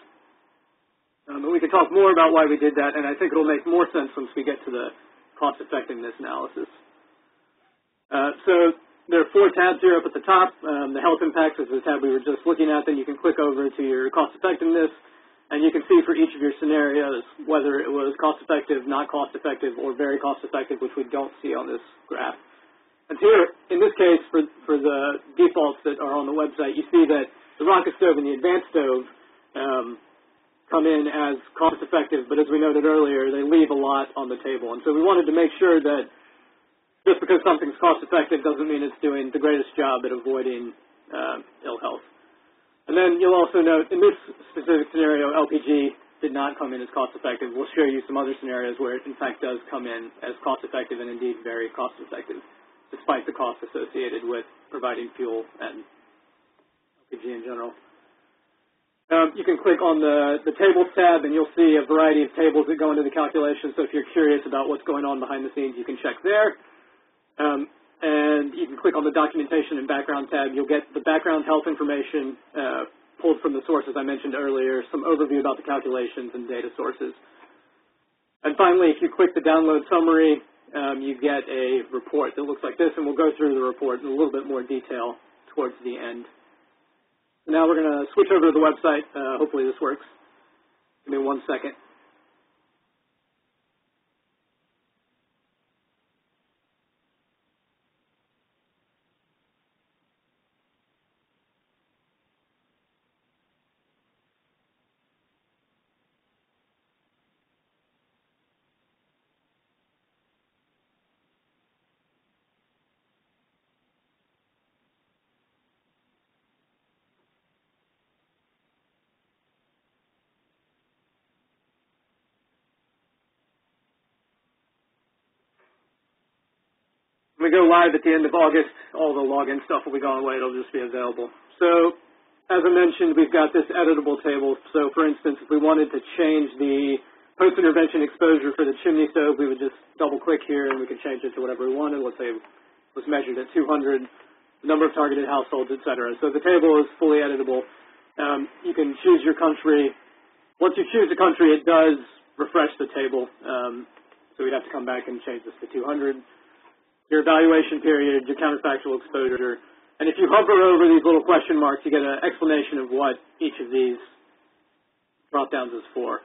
[SPEAKER 5] But we can talk more about why we did that, and I think it'll make more sense once we get to the cost-effectiveness analysis. So there are 4 tabs here up at the top. The health impacts is the tab we were just looking at. Then you can click over to your cost-effectiveness, and you can see for each of your scenarios whether it was cost-effective, not cost-effective, or very cost-effective, which we don't see on this graph. And here, in this case, for the defaults that are on the website, you see that the rocket stove and the advanced stove come in as cost-effective, but as we noted earlier, they leave a lot on the table. And so we wanted to make sure that just because something's cost-effective doesn't mean it's doing the greatest job at avoiding ill health. And then you'll also note, in this specific scenario, LPG did not come in as cost-effective. We'll show you some other scenarios where it, in fact, does come in as cost-effective and, indeed, very cost-effective, despite the cost associated with providing fuel and LPG in general. You can click on the Tables tab, and you'll see a variety of tables that go into the calculation. So if you're curious about what's going on behind the scenes, you can check there. And you can click on the Documentation and Background tab. You'll get the background health information pulled from the sources I mentioned earlier, some overview about the calculations and data sources. And finally, if you click the Download Summary, you get a report that looks like this, and we'll go through the report in a little bit more detail towards the end. Now we're going to switch over to the website. Hopefully this works. Give me 1 second. When we go live at the end of August, all the login stuff will be gone away. It'll just be available. So, as I mentioned, we've got this editable table. So, for instance, if we wanted to change the post-intervention exposure for the chimney stove, we would just double-click here, and we could change it to whatever we wanted. Let's say it was measured at 200, number of targeted households, et cetera. So the table is fully editable. You can choose your country. Once you choose a country, it does refresh the table. So we'd have to come back and change this to 200. Your evaluation period, your counterfactual exposure. And if you hover over these little question marks, you get an explanation of what each of these drop-downs is for.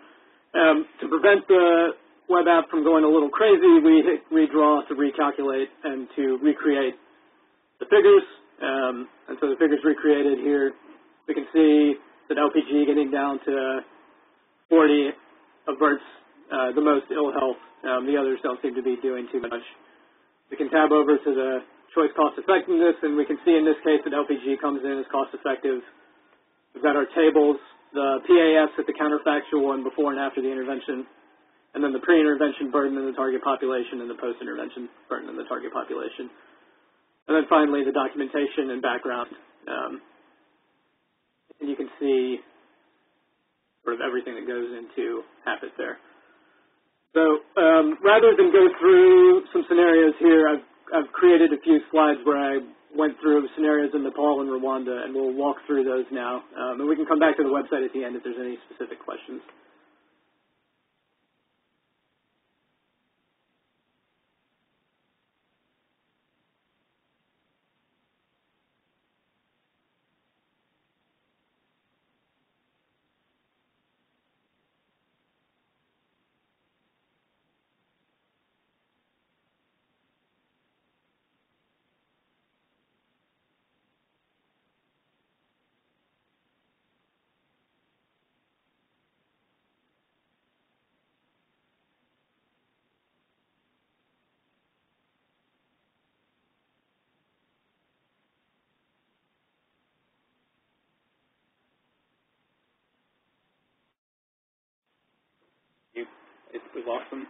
[SPEAKER 5] To prevent the web app from going a little crazy, we hit redraw to recalculate and to recreate the figures. And so the figures recreated here, we can see that LPG getting down to 40 averts the most ill health. The others don't seem to be doing too much. We can tab over to the choice cost effectiveness, and we can see in this case that LPG comes in as cost effective. We've got our tables, the PAS at the counterfactual and before and after the intervention, and then the pre-intervention burden in the target population and the post-intervention burden in the target population. And then finally, the documentation and background. And you can see sort of everything that goes into HAPIT there. So rather than go through some scenarios here, I've created created a few slides where I went through scenarios in Nepal and Rwanda, and we'll walk through those now. And we can come back to the website at the end if there's any specific questions. We lost them.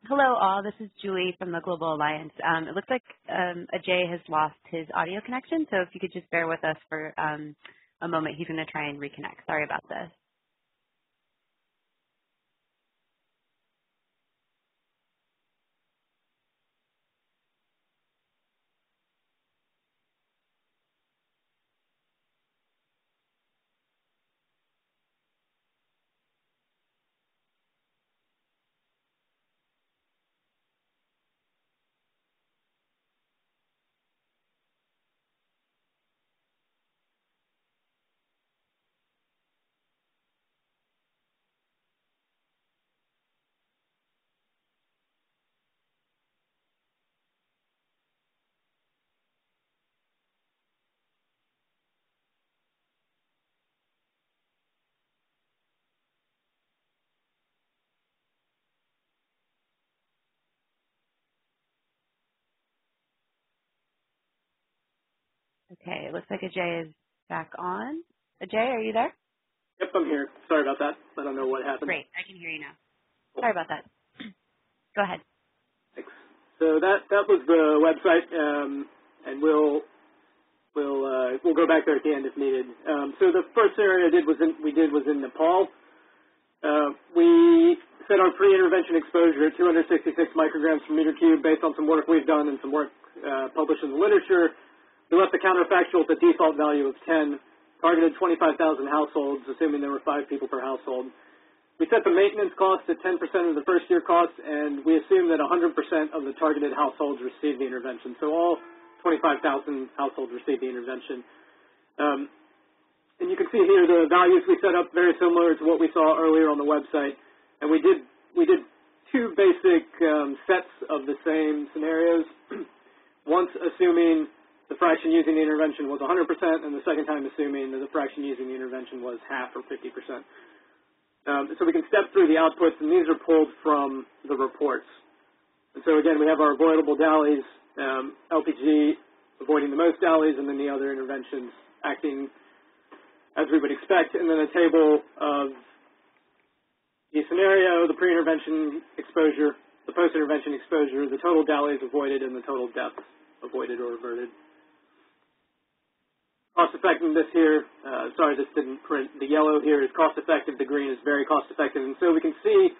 [SPEAKER 1] Hello all, this is Julie from the Global Alliance. It looks like Ajay has lost his audio connection, so if you could just bear with us for a moment, he's going to try and reconnect. Sorry about this. Okay, it looks like Ajay is back on. Ajay, are you there?
[SPEAKER 5] Yep, I'm here. Sorry about that. I don't know what happened.
[SPEAKER 1] Great, I can hear you now. Sorry about that. Go ahead.
[SPEAKER 5] Thanks. So that was the website, and we'll go back there at the end if needed. So the first area we did was in Nepal. We set our pre-intervention exposure at 266 micrograms per meter cube based on some work we've done and some work published in the literature. We left the counterfactual at the default value of 10, targeted 25,000 households, assuming there were 5 people per household. We set the maintenance cost at 10% of the first-year cost, and we assumed that 100% of the targeted households received the intervention. So all 25,000 households received the intervention. And you can see here the values we set up very similar to what we saw earlier on the website. And we did 2 basic sets of the same scenarios. Once assuming the fraction using the intervention was 100%, and the second time assuming that the fraction using the intervention was half or 50%. So we can step through the outputs, and these are pulled from the reports. And so again, we have our avoidable DALIs, LPG avoiding the most DALIs, and then the other interventions acting as we would expect, and then a table of the scenario, the pre-intervention exposure, the post-intervention exposure, the total DALIs avoided, and the total deaths avoided or averted. Cost effectiveness here, sorry this didn't print, the yellow here is cost effective, the green is very cost effective, and so we can see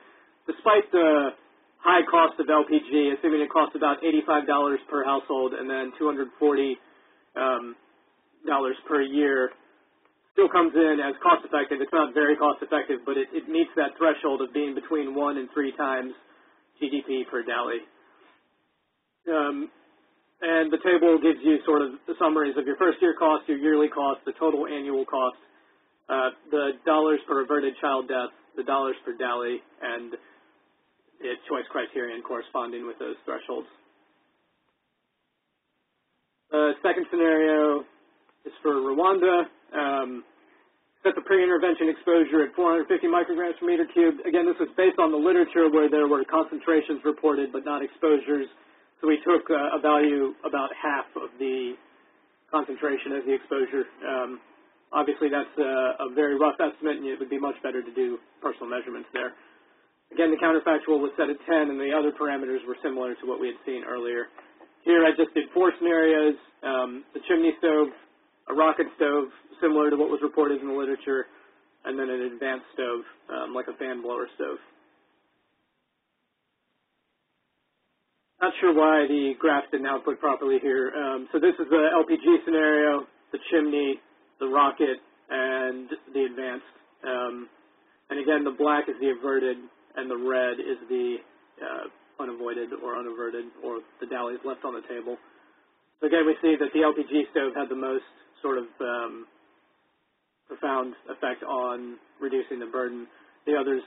[SPEAKER 5] despite the high cost of LPG, assuming it costs about $85 per household and then $240 per year, still comes in as cost effective. It's not very cost effective, but it meets that threshold of being between 1 and 3 times GDP per DALI. And the table gives you sort of the summaries of your first year cost, your yearly cost, the total annual cost, the dollars per averted child death, the dollars per DALI, and the choice criterion corresponding with those thresholds. The second scenario is for Rwanda. Set the pre-intervention exposure at 450 micrograms per meter cubed. Again, this was based on the literature where there were concentrations reported but not exposures. So we took a value about half of the concentration as the exposure. Obviously, that's a very rough estimate, and it would be much better to do personal measurements there. Again, the counterfactual was set at 10, and the other parameters were similar to what we had seen earlier. Here I just did 4 scenarios, the chimney stove, a rocket stove, similar to what was reported in the literature, and then an advanced stove, like a fan blower stove. Not sure why the graph didn't output properly here. So this is the LPG scenario, the chimney, the rocket, and the advanced. And again, the black is the averted, and the red is the unavoided or unaverted, or the dallies left on the table. So again, we see that the LPG stove had the most sort of profound effect on reducing the burden. The others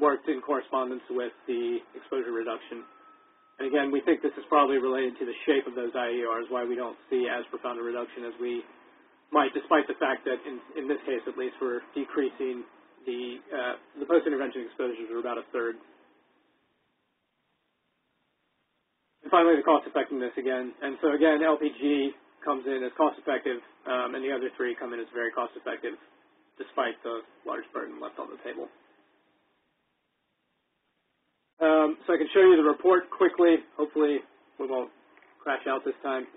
[SPEAKER 5] worked in correspondence with the exposure reduction. And again, we think this is probably related to the shape of those IERs, why we don't see as profound a reduction as we might, despite the fact that in this case at least we're decreasing the post-intervention exposures are about a third. And finally, the cost effectiveness again. And so again, LPG comes in as cost effective, and the other 3 come in as very cost effective, despite the large burden left on the table. So I can show you the report quickly. Hopefully we won't crash out this time.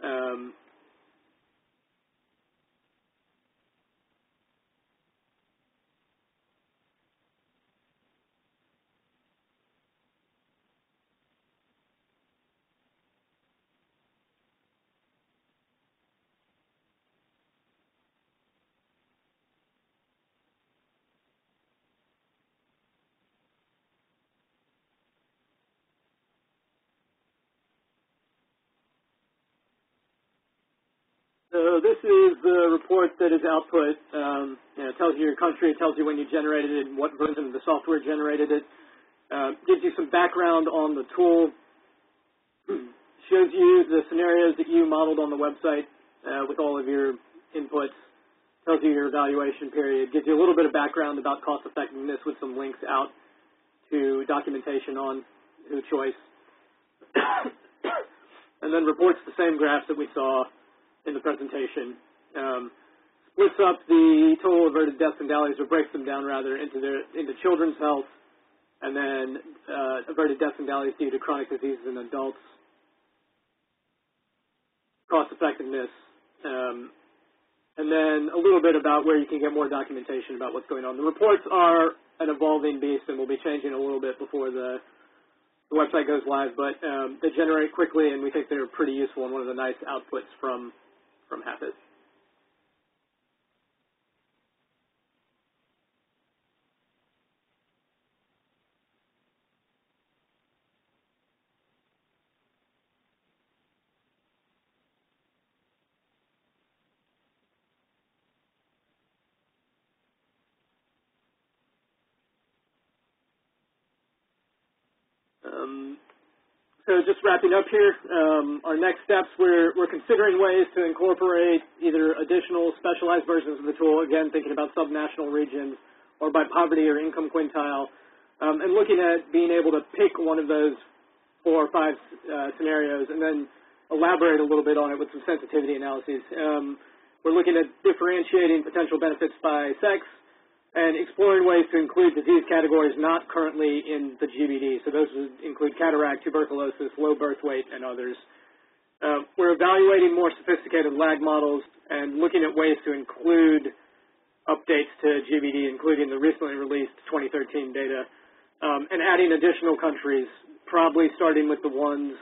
[SPEAKER 5] So this is the report that is output. It tells you your country, it tells you when you generated it, and what version of the software generated it. Gives you some background on the tool. Shows you the scenarios that you modeled on the website with all of your inputs. Tells you your evaluation period. Gives you a little bit of background about cost effectiveness with some links out to documentation on WHO choice. And then reports the same graphs that we saw in the presentation. Splits up the total averted deaths and dallies, or breaks them down rather into children's health, and then averted deaths and dallies due to chronic diseases in adults, cost effectiveness, and then a little bit about where you can get more documentation about what's going on. The reports are an evolving beast and will be changing a little bit before the website goes live, but they generate quickly, and we think they're pretty useful and one of the nice outputs from HAPIT. So just wrapping up here, our next steps, we're considering ways to incorporate either additional specialized versions of the tool, again, thinking about subnational regions, or by poverty or income quintile, and looking at being able to pick one of those 4 or 5 scenarios and then elaborate a little bit on it with some sensitivity analyses. We're looking at differentiating potential benefits by sex, and exploring ways to include disease categories not currently in the GBD. So those would include cataract, tuberculosis, low birth weight, and others. We're evaluating more sophisticated lag models and looking at ways to include updates to GBD, including the recently released 2013 data, and adding additional countries, probably starting with the ones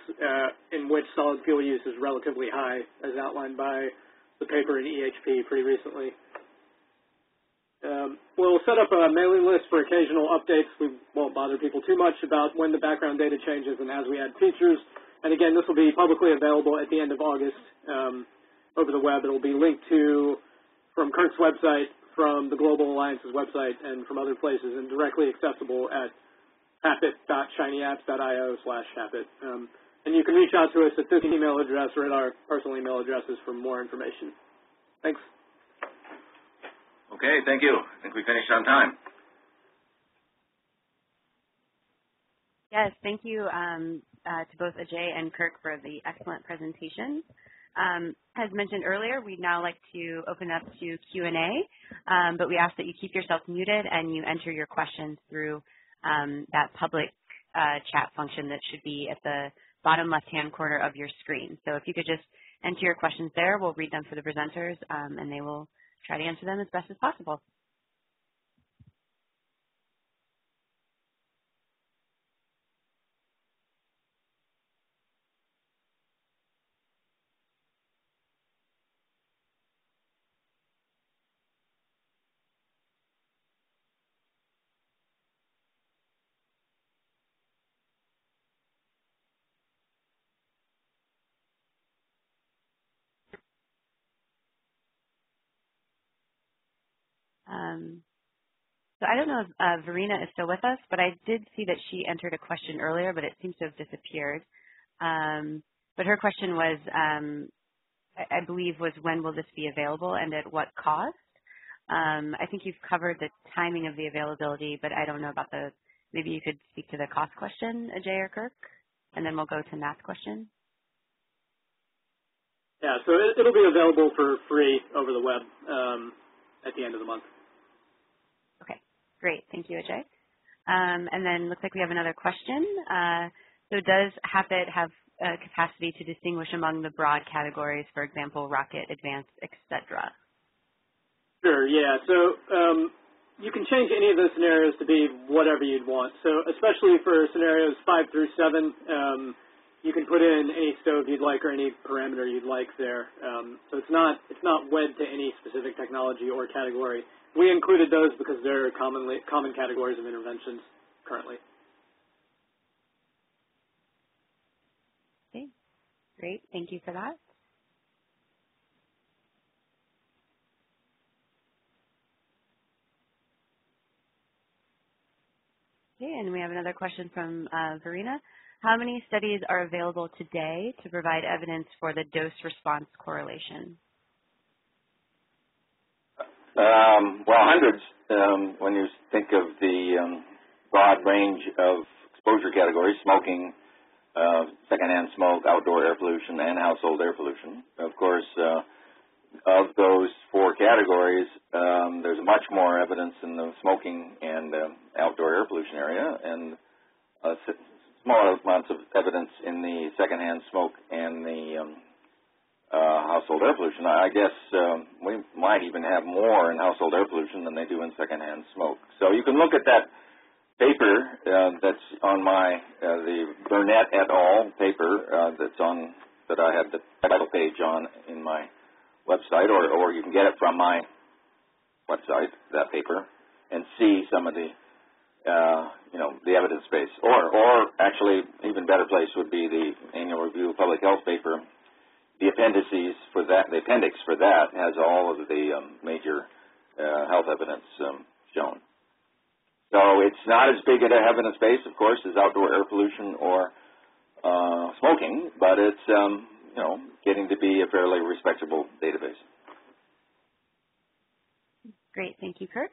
[SPEAKER 5] in which solid fuel use is relatively high, as outlined by the paper in EHP pretty recently. We'll set up a mailing list for occasional updates. We won't bother people too much about when the background data changes and as we add features. And again, this will be publicly available at the end of August over the web. It will be linked to from Kirk's website, from the Global Alliance's website, and from other places, and directly accessible at hapit.shinyapps.io/hapit. And you can reach out to us at this email address or at our personal email addresses for more information. Thanks.
[SPEAKER 4] Okay, thank you. I think we finished on time.
[SPEAKER 1] Yes, thank you to both Ajay and Kirk for the excellent presentations. As mentioned earlier, we'd now like to open up to Q&A, but we ask that you keep yourself muted and you enter your questions through that public chat function that should be at the bottom left-hand corner of your screen. So if you could just enter your questions there, we'll read them for the presenters, and they will try to answer them as best as possible. So I don't know if Verena is still with us, but I did see that she entered a question earlier, but it seems to have disappeared. But her question was, I believe, was when will this be available and at what cost? I think you've covered the timing of the availability, but I don't know about maybe you could speak to the cost question, Ajay or Kirk, and then we'll go to Matt's question.
[SPEAKER 5] Yeah, so it'll be available for free over the web at the end of the month.
[SPEAKER 1] Okay, great. Thank you, Ajay. And then looks like we have another question. So does HAPIT have capacity to distinguish among the broad categories, for example, rocket, advanced, etc.?
[SPEAKER 5] Sure, yeah. So you can change any of those scenarios to be whatever you'd want. So especially for scenarios 5 through 7, you can put in any stove you'd like or any parameter you'd like there. So it's not wed to any specific technology or category. We included those because they're common categories of interventions currently.
[SPEAKER 1] Okay, great. Thank you for that. Okay, and we have another question from Verena. How many studies are available today to provide evidence for the dose-response correlation?
[SPEAKER 4] Well, hundreds when you think of the broad range of exposure categories: smoking, secondhand smoke, outdoor air pollution, and household air pollution. Of course, of those 4 categories, there's much more evidence in the smoking and outdoor air pollution area, and smaller amounts of evidence in the secondhand smoke and the household air pollution. I guess we might even have more in household air pollution than they do in secondhand smoke. So you can look at that paper that's on the Burnett et al. Paper that I had the title page on in my website, or you can get it from my website, that paper, and see some of the the evidence base. Or actually, even better place would be the Annual Review of Public Health paper. The appendices for that, the appendix for that has all of the major health evidence shown. So it's not as big an evidence base, of course, as outdoor air pollution or smoking, but it's getting to be a fairly respectable database.
[SPEAKER 1] Great, thank you, Kirk.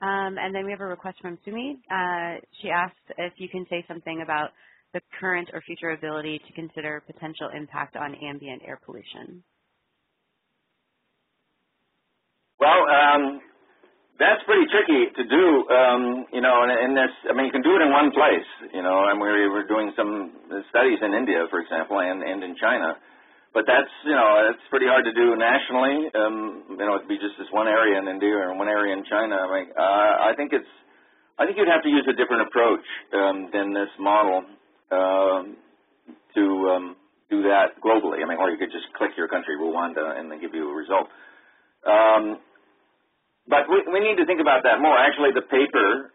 [SPEAKER 1] And then we have a request from Sumi. She asked if you can say something about the current or future ability to consider potential impact on ambient air pollution. Well,
[SPEAKER 4] that's pretty tricky to do, in this, you can do it in one place, and we're doing some studies in India, for example, and in China. But that's, it's pretty hard to do nationally. It'd be just this one area in India or one area in China. I think you'd have to use a different approach than this model to do that globally. Or you could just click your country, Rwanda, and then give you a result. But we need to think about that more. Actually, the paper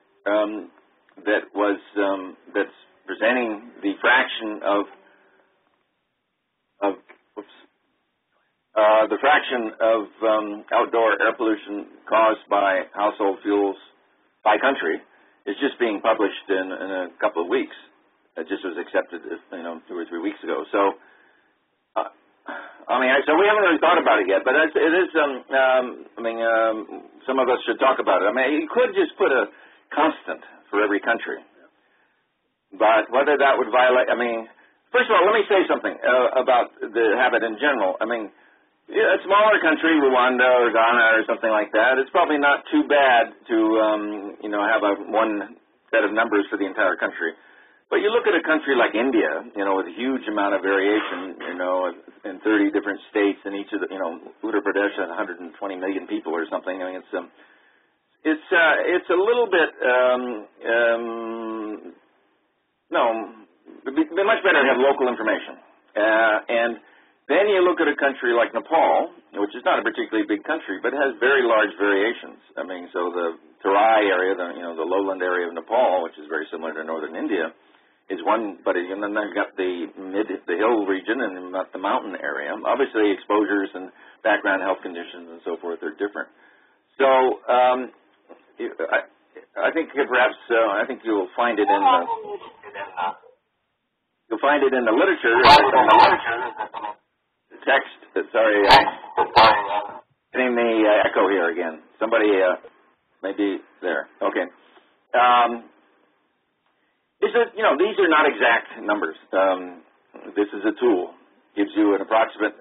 [SPEAKER 4] that's presenting the fraction of outdoor air pollution caused by household fuels by country is just being published in a couple of weeks. It just was accepted, 2 or 3 weeks ago. So, so we haven't really thought about it yet. But it is. Some of us should talk about it. You could just put a constant for every country, but whether that would violate. First of all, let me say something about the HAPIT in general. A smaller country, Rwanda or Ghana or something like that, it's probably not too bad to, have one set of numbers for the entire country. But you look at a country like India, with a huge amount of variation, in 30 different states, and each of the, Uttar Pradesh has 120 million people or something. I mean, it's a little bit, it'd be much better to have local information. And then you look at a country like Nepal, which is not a particularly big country, but has very large variations. I mean, so the Terai area, the lowland area of Nepal, which is very similar to northern India, is one, but then you've got the hill region and you've got the mountain area. Obviously, exposures and background health conditions and so forth are different. So I think perhaps I think you'll find it in the literature. The text. Sorry, getting the echo here again. Somebody maybe there. Okay. These are not exact numbers. This is a tool. Gives you an approximate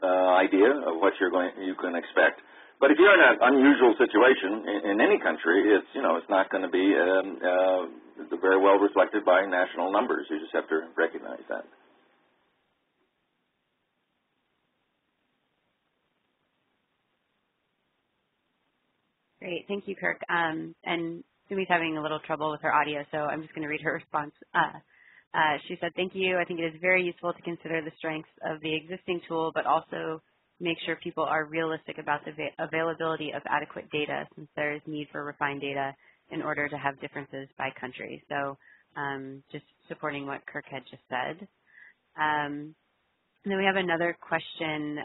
[SPEAKER 4] idea of what you can expect. But if you're in an unusual situation in any country, it's not going to be very well reflected by national numbers. You just have to recognize that.
[SPEAKER 1] Great, thank you, Kirk. And Sumi's having a little trouble with her audio, so I'm just going to read her response. She said, thank you. I think it is very useful to consider the strengths of the existing tool, but also make sure people are realistic about the availability of adequate data, since there is need for refined data in order to have differences by country. So just supporting what Kirk had just said. And then we have another question.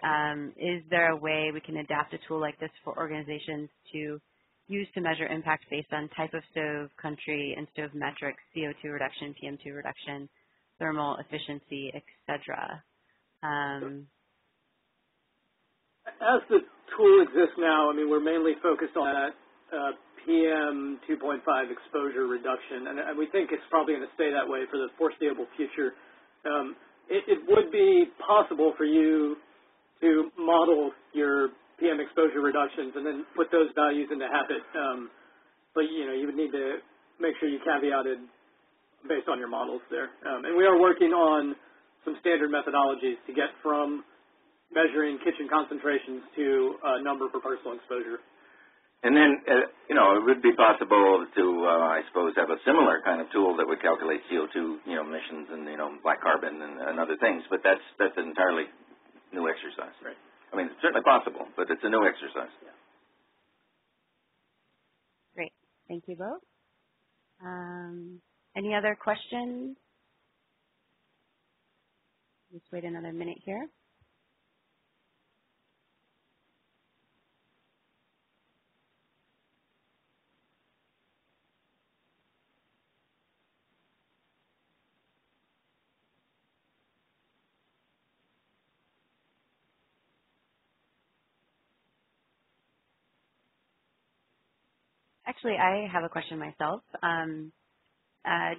[SPEAKER 1] Is there a way we can adapt a tool like this for organizations to use to measure impact based on type of stove, country, and stove metrics, CO2 reduction, PM2 reduction, thermal efficiency, etc.?
[SPEAKER 5] As the tool exists now, I mean, we're mainly focused on that PM 2.5 exposure reduction, and we think it's probably going to stay that way for the foreseeable future. It would be possible for you to model your PM exposure reductions and then put those values into HAPIT, but you would need to make sure you caveated based on your models there. And we are working on some standard methodologies to get from measuring kitchen concentrations to a number per parcel exposure.
[SPEAKER 4] And then, it would be possible to, I suppose, have a similar kind of tool that would calculate CO2, emissions and, black carbon and other things, but that's an entirely new exercise.
[SPEAKER 5] Right.
[SPEAKER 4] I mean, it's certainly possible, but it's a new exercise.
[SPEAKER 5] Yeah.
[SPEAKER 1] Great. Thank you both. Any other questions? Just wait another minute here. Actually, I have a question myself,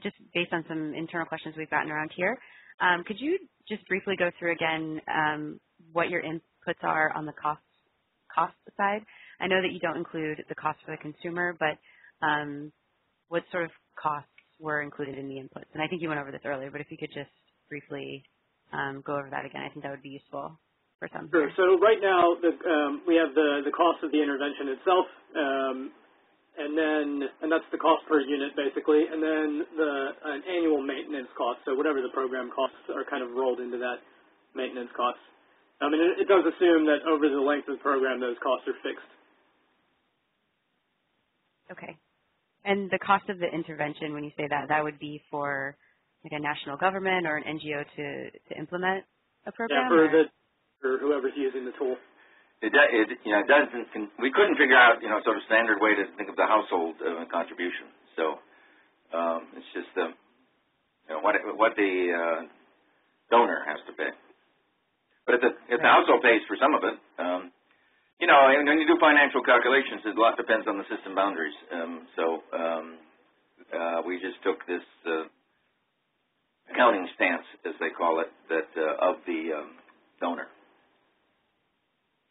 [SPEAKER 1] just based on some internal questions we've gotten around here. Could you just briefly go through again what your inputs are on the cost side? I know that you don't include the cost for the consumer, but what sort of costs were included in the inputs? And I think you went over this earlier, but if you could just briefly go over that again, I think that would be useful for some.
[SPEAKER 5] Sure. So right now, we have the cost of the intervention itself, and that's the cost per unit basically, and then an annual maintenance cost. So whatever the program costs are kind of rolled into that maintenance cost. I mean, it does assume that over the length of the program, those costs are fixed.
[SPEAKER 1] Okay. And the cost of the intervention, when you say that, that would be for like a national government or an NGO to implement a program?
[SPEAKER 5] Yeah, for whoever's using the tool.
[SPEAKER 4] We couldn't figure out, sort of standard way to think of the household contribution. So it's just what the donor has to pay. But if the household pays for some of it, and when you do financial calculations, a lot depends on the system boundaries. We just took this accounting stance, as they call it, of the donor.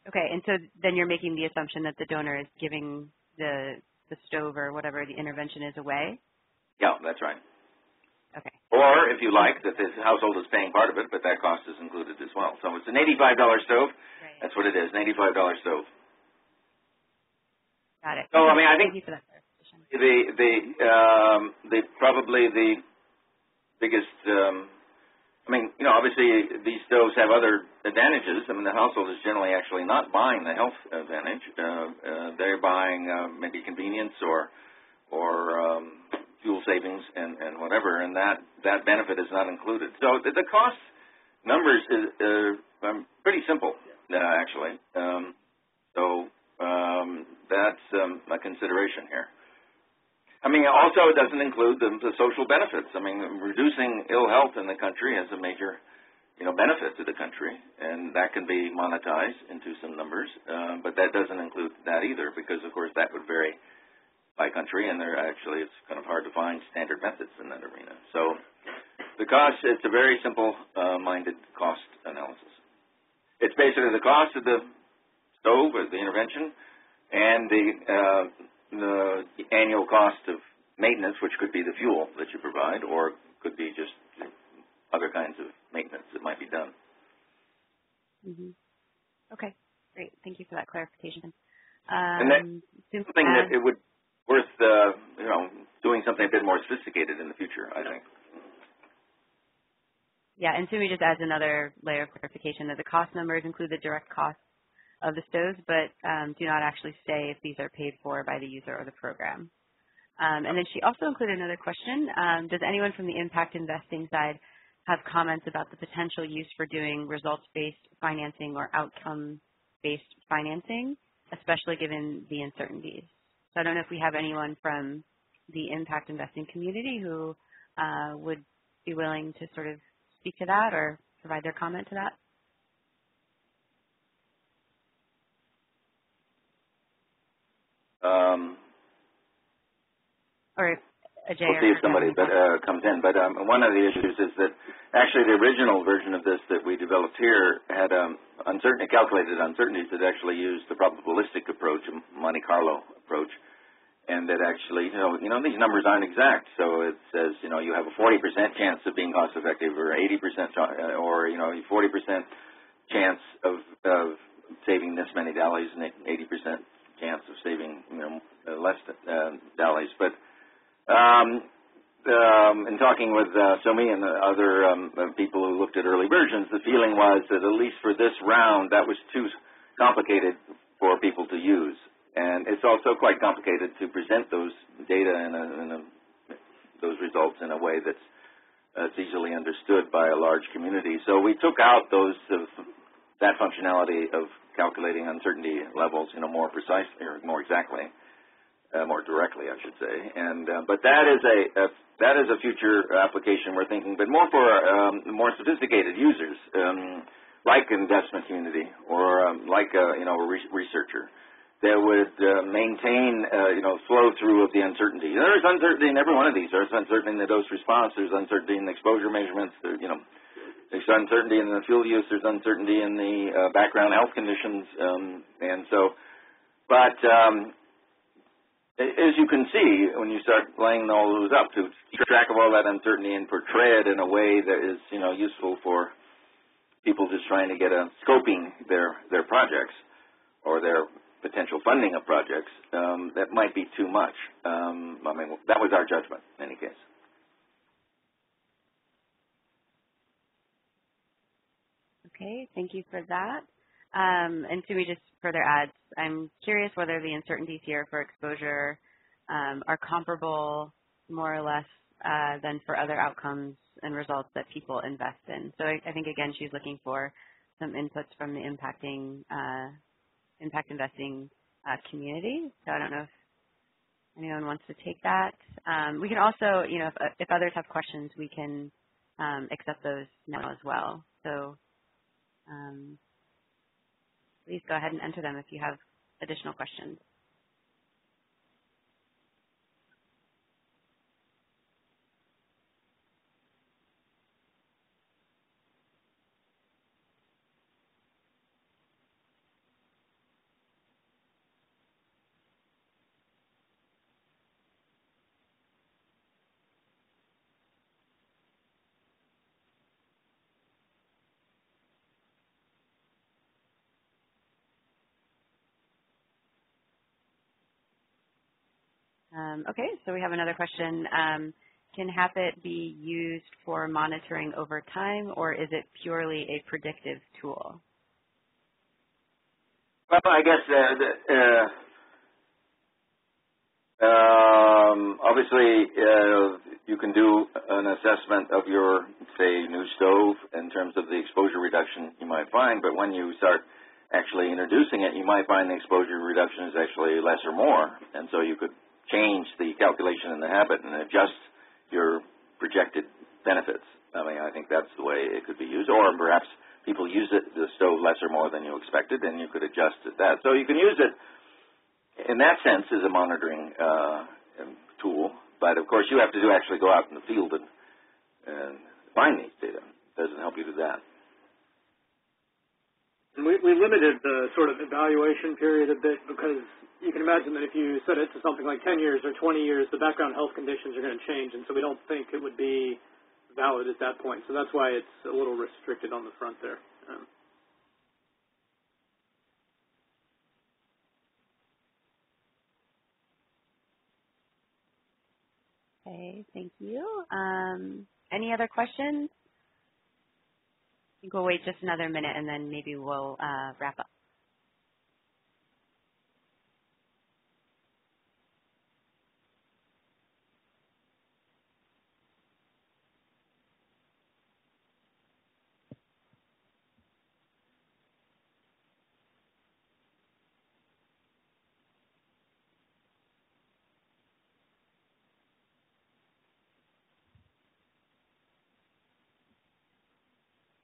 [SPEAKER 1] Okay, and so then you're making the assumption that the donor is giving the stove or whatever the intervention is away?
[SPEAKER 4] Yeah, that's right.
[SPEAKER 1] Okay.
[SPEAKER 4] or if you like, that the household is paying part of it, but that cost is included as well. So it's an $85 stove.
[SPEAKER 1] Right.
[SPEAKER 4] That's what it is, an $85 stove.
[SPEAKER 1] Got it.
[SPEAKER 4] So, I mean, I think
[SPEAKER 1] Thank you for that clarification.
[SPEAKER 4] probably the biggest, I mean, you know, obviously these stoves have other advantages. I mean, the household is generally actually not buying the health advantage. They're buying maybe convenience or fuel savings and whatever, and that benefit is not included. So the cost numbers is pretty simple, actually. That's a consideration here. I mean, also it doesn't include the social benefits. I mean, reducing ill health in the country has a major, you know, benefit to the country, and that can be monetized into some numbers. But that doesn't include that either, because of course that would vary by country, and it's kind of hard to find standard methods in that arena. So the cost, it's a very simple-minded cost analysis. It's basically the cost of the stove or the intervention and the annual cost of maintenance, which could be the fuel that you provide, or could be just other kinds of maintenance that might be done.
[SPEAKER 1] Mm-hmm. Okay, great. Thank you for that clarification.
[SPEAKER 4] And that's something that it would worth, you know, doing something a bit more sophisticated in the future, I think.
[SPEAKER 1] Yeah, and Sumi just adds another layer of clarification that the cost numbers include the direct costs of the stoves, but do not actually say if these are paid for by the user or the program. And then she also included another question. Does anyone from the impact investing side have comments about the potential use for doing results-based financing or outcome-based financing, especially given the uncertainties? So I don't know if we have anyone from the impact investing community who would be willing to sort of speak to that or provide their comment to that. Or Ajay.
[SPEAKER 4] We'll see if somebody comes in. But one of the issues is that actually the original version of this that we developed here had calculated uncertainties that actually used the probabilistic approach, a Monte Carlo approach, and that actually, you know, these numbers aren't exact. So it says, you know, you have a 40% chance of being cost effective, or 80%, or you know, 40% chance of saving this many dollars, and 80% chance of saving, you know, less dollars. But in talking with Sumi and the other people who looked at early versions, the feeling was that at least for this round, that was too complicated for people to use. And it's also quite complicated to present those data those results in a way that's easily understood by a large community. So we took out that functionality of calculating uncertainty levels, you know, more precisely or more exactly. More directly, I should say, but that is a future application we're thinking, but more for more sophisticated users, like an investment community or like a researcher that would maintain flow through of the uncertainty. There is uncertainty in every one of these. There's uncertainty in the dose response. There's uncertainty in the exposure measurements. There's uncertainty in the fuel use. There's uncertainty in the background health conditions, as you can see, when you start laying all those up, to keep track of all that uncertainty and portray it in a way that is, useful for people just trying to get scoping their projects or their potential funding of projects, that might be too much. That was our judgment in any case.
[SPEAKER 1] Okay, thank you for that. And Sumi just further adds, I'm curious whether the uncertainties here for exposure are comparable more or less than for other outcomes and results that people invest in. So I think, again, she's looking for some inputs from the impact investing community. So I don't know if anyone wants to take that. We can also, if others have questions, we can accept those now as well. So please go ahead and enter them if you have additional questions. Okay, so we have another question. Can HAPIT be used for monitoring over time, or is it purely a predictive tool?
[SPEAKER 4] Well, I guess obviously you can do an assessment of your, say, new stove in terms of the exposure reduction you might find, but when you start actually introducing it, you might find the exposure reduction is actually less or more, and so you could change the calculation in the HAPIT and adjust your projected benefits. I mean, I think that's the way it could be used, or perhaps people use the stove less or more than you expected, and you could adjust it that. So you can use it in that sense as a monitoring tool, but of course you have to actually go out in the field and find these data. It doesn't help you do that.
[SPEAKER 5] And we limited the sort of evaluation period a bit because you can imagine that if you set it to something like 10 years or 20 years, the background health conditions are going to change, and so we don't think it would be valid at that point. So that's why it's a little restricted on the front there.
[SPEAKER 1] Okay, thank you. Any other questions? I think we'll wait just another minute, and then maybe we'll wrap up.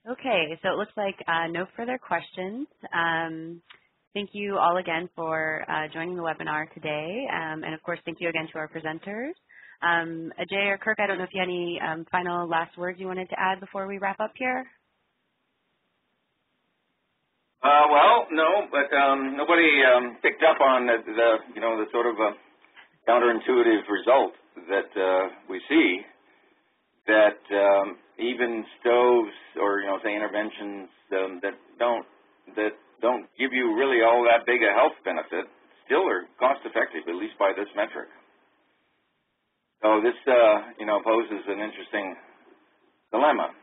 [SPEAKER 1] Okay, so it looks like no further questions. Thank you all again for joining the webinar today, and of course, thank you again to our presenters. Ajay or Kirk, I don't know if you had any final last words you wanted to add before we wrap up here.
[SPEAKER 4] Well, no, but nobody picked up on the sort of counterintuitive result that we see, that even stoves or say interventions that don't give you really all that big a health benefit still are cost effective, at least by this metric. So this poses an interesting dilemma.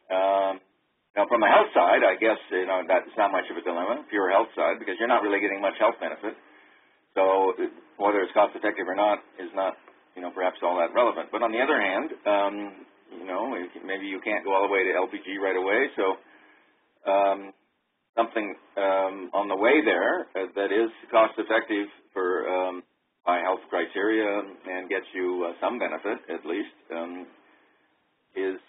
[SPEAKER 4] Now, from the health side, I guess that's not much of a dilemma, pure health side, because you're not really getting much health benefit. So whether it's cost effective or not is not perhaps all that relevant. But on the other hand, maybe you can't go all the way to LPG right away, so something on the way there that is cost effective for high health criteria and gets you some benefit at least is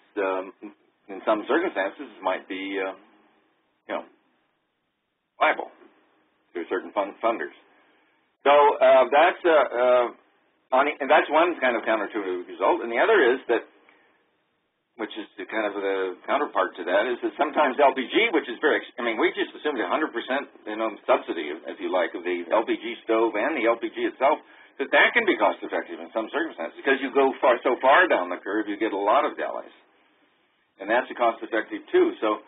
[SPEAKER 4] in some circumstances might be viable to certain funders. So that's one kind of counterintuitive result, and the other is that, which is kind of the counterpart to that, is that sometimes LPG, which is we just assumed 100% subsidy, if you like, of the LPG stove and the LPG itself, that can be cost effective in some circumstances because you go so far down the curve, you get a lot of delis, and that's a cost effective too. So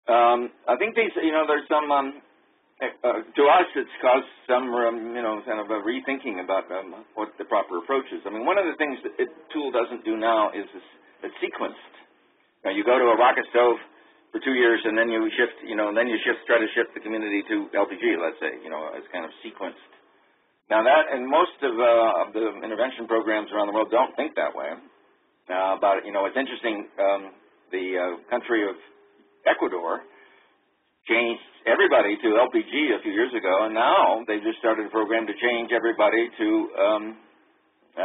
[SPEAKER 4] I think these, there's some. To us, it's caused some, kind of a rethinking about what the proper approach is. I mean, one of the things that tool doesn't do now is it's sequenced. Now, you go to a rocket stove for 2 years, and then you shift, try to shift the community to LPG, let's say, it's kind of sequenced. Now, that, and most of the intervention programs around the world don't think that way. But, it's interesting, the country of Ecuador changed everybody to LPG a few years ago, and now they've just started a program to change everybody to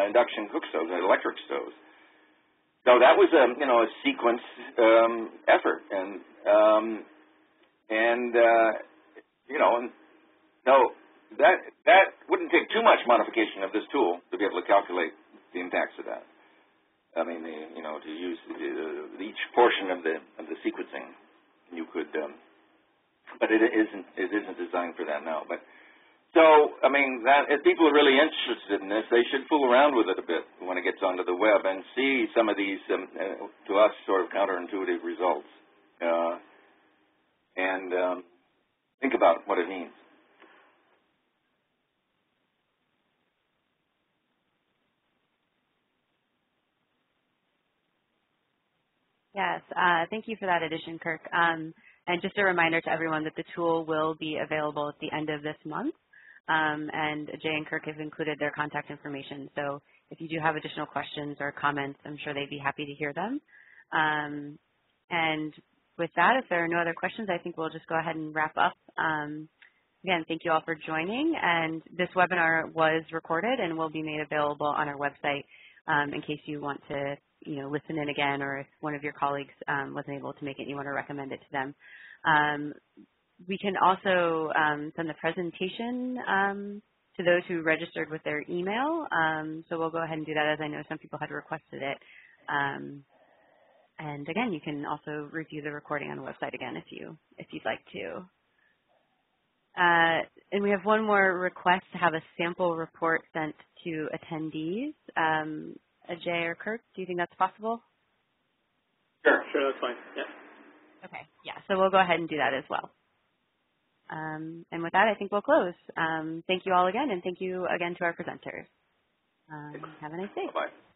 [SPEAKER 4] induction cook stoves, electric stoves. So that was a sequenced effort, and so that wouldn't take too much modification of this tool to be able to calculate the impacts of that. I mean, to use each portion of the sequencing, you could. But it isn't designed for that now. But so, I mean, that if people are really interested in this, they should fool around with it a bit when it gets onto the web and see some of these, to us, sort of counterintuitive results, and think about what it means.
[SPEAKER 1] Yes, thank you for that addition, Kirk. And just a reminder to everyone that the tool will be available at the end of this month. And Jay and Kirk have included their contact information. So if you do have additional questions or comments, I'm sure they'd be happy to hear them. And with that, if there are no other questions, I think we'll just go ahead and wrap up. Again, thank you all for joining. And this webinar was recorded and will be made available on our website in case you want to listen in again, or if one of your colleagues wasn't able to make it and you want to recommend it to them. We can also send the presentation to those who registered with their email. So we'll go ahead and do that, as I know some people had requested it. And again, you can also review the recording on the website again if you'd like to. And we have one more request to have a sample report sent to attendees. Jay or Kirk, do you think that's possible?
[SPEAKER 5] Sure, that's fine. Yeah.
[SPEAKER 1] Okay, yeah, so we'll go ahead and do that as well. And with that, I think we'll close. Thank you all again, and thank you again to our presenters. Have a nice day.
[SPEAKER 4] Bye-bye.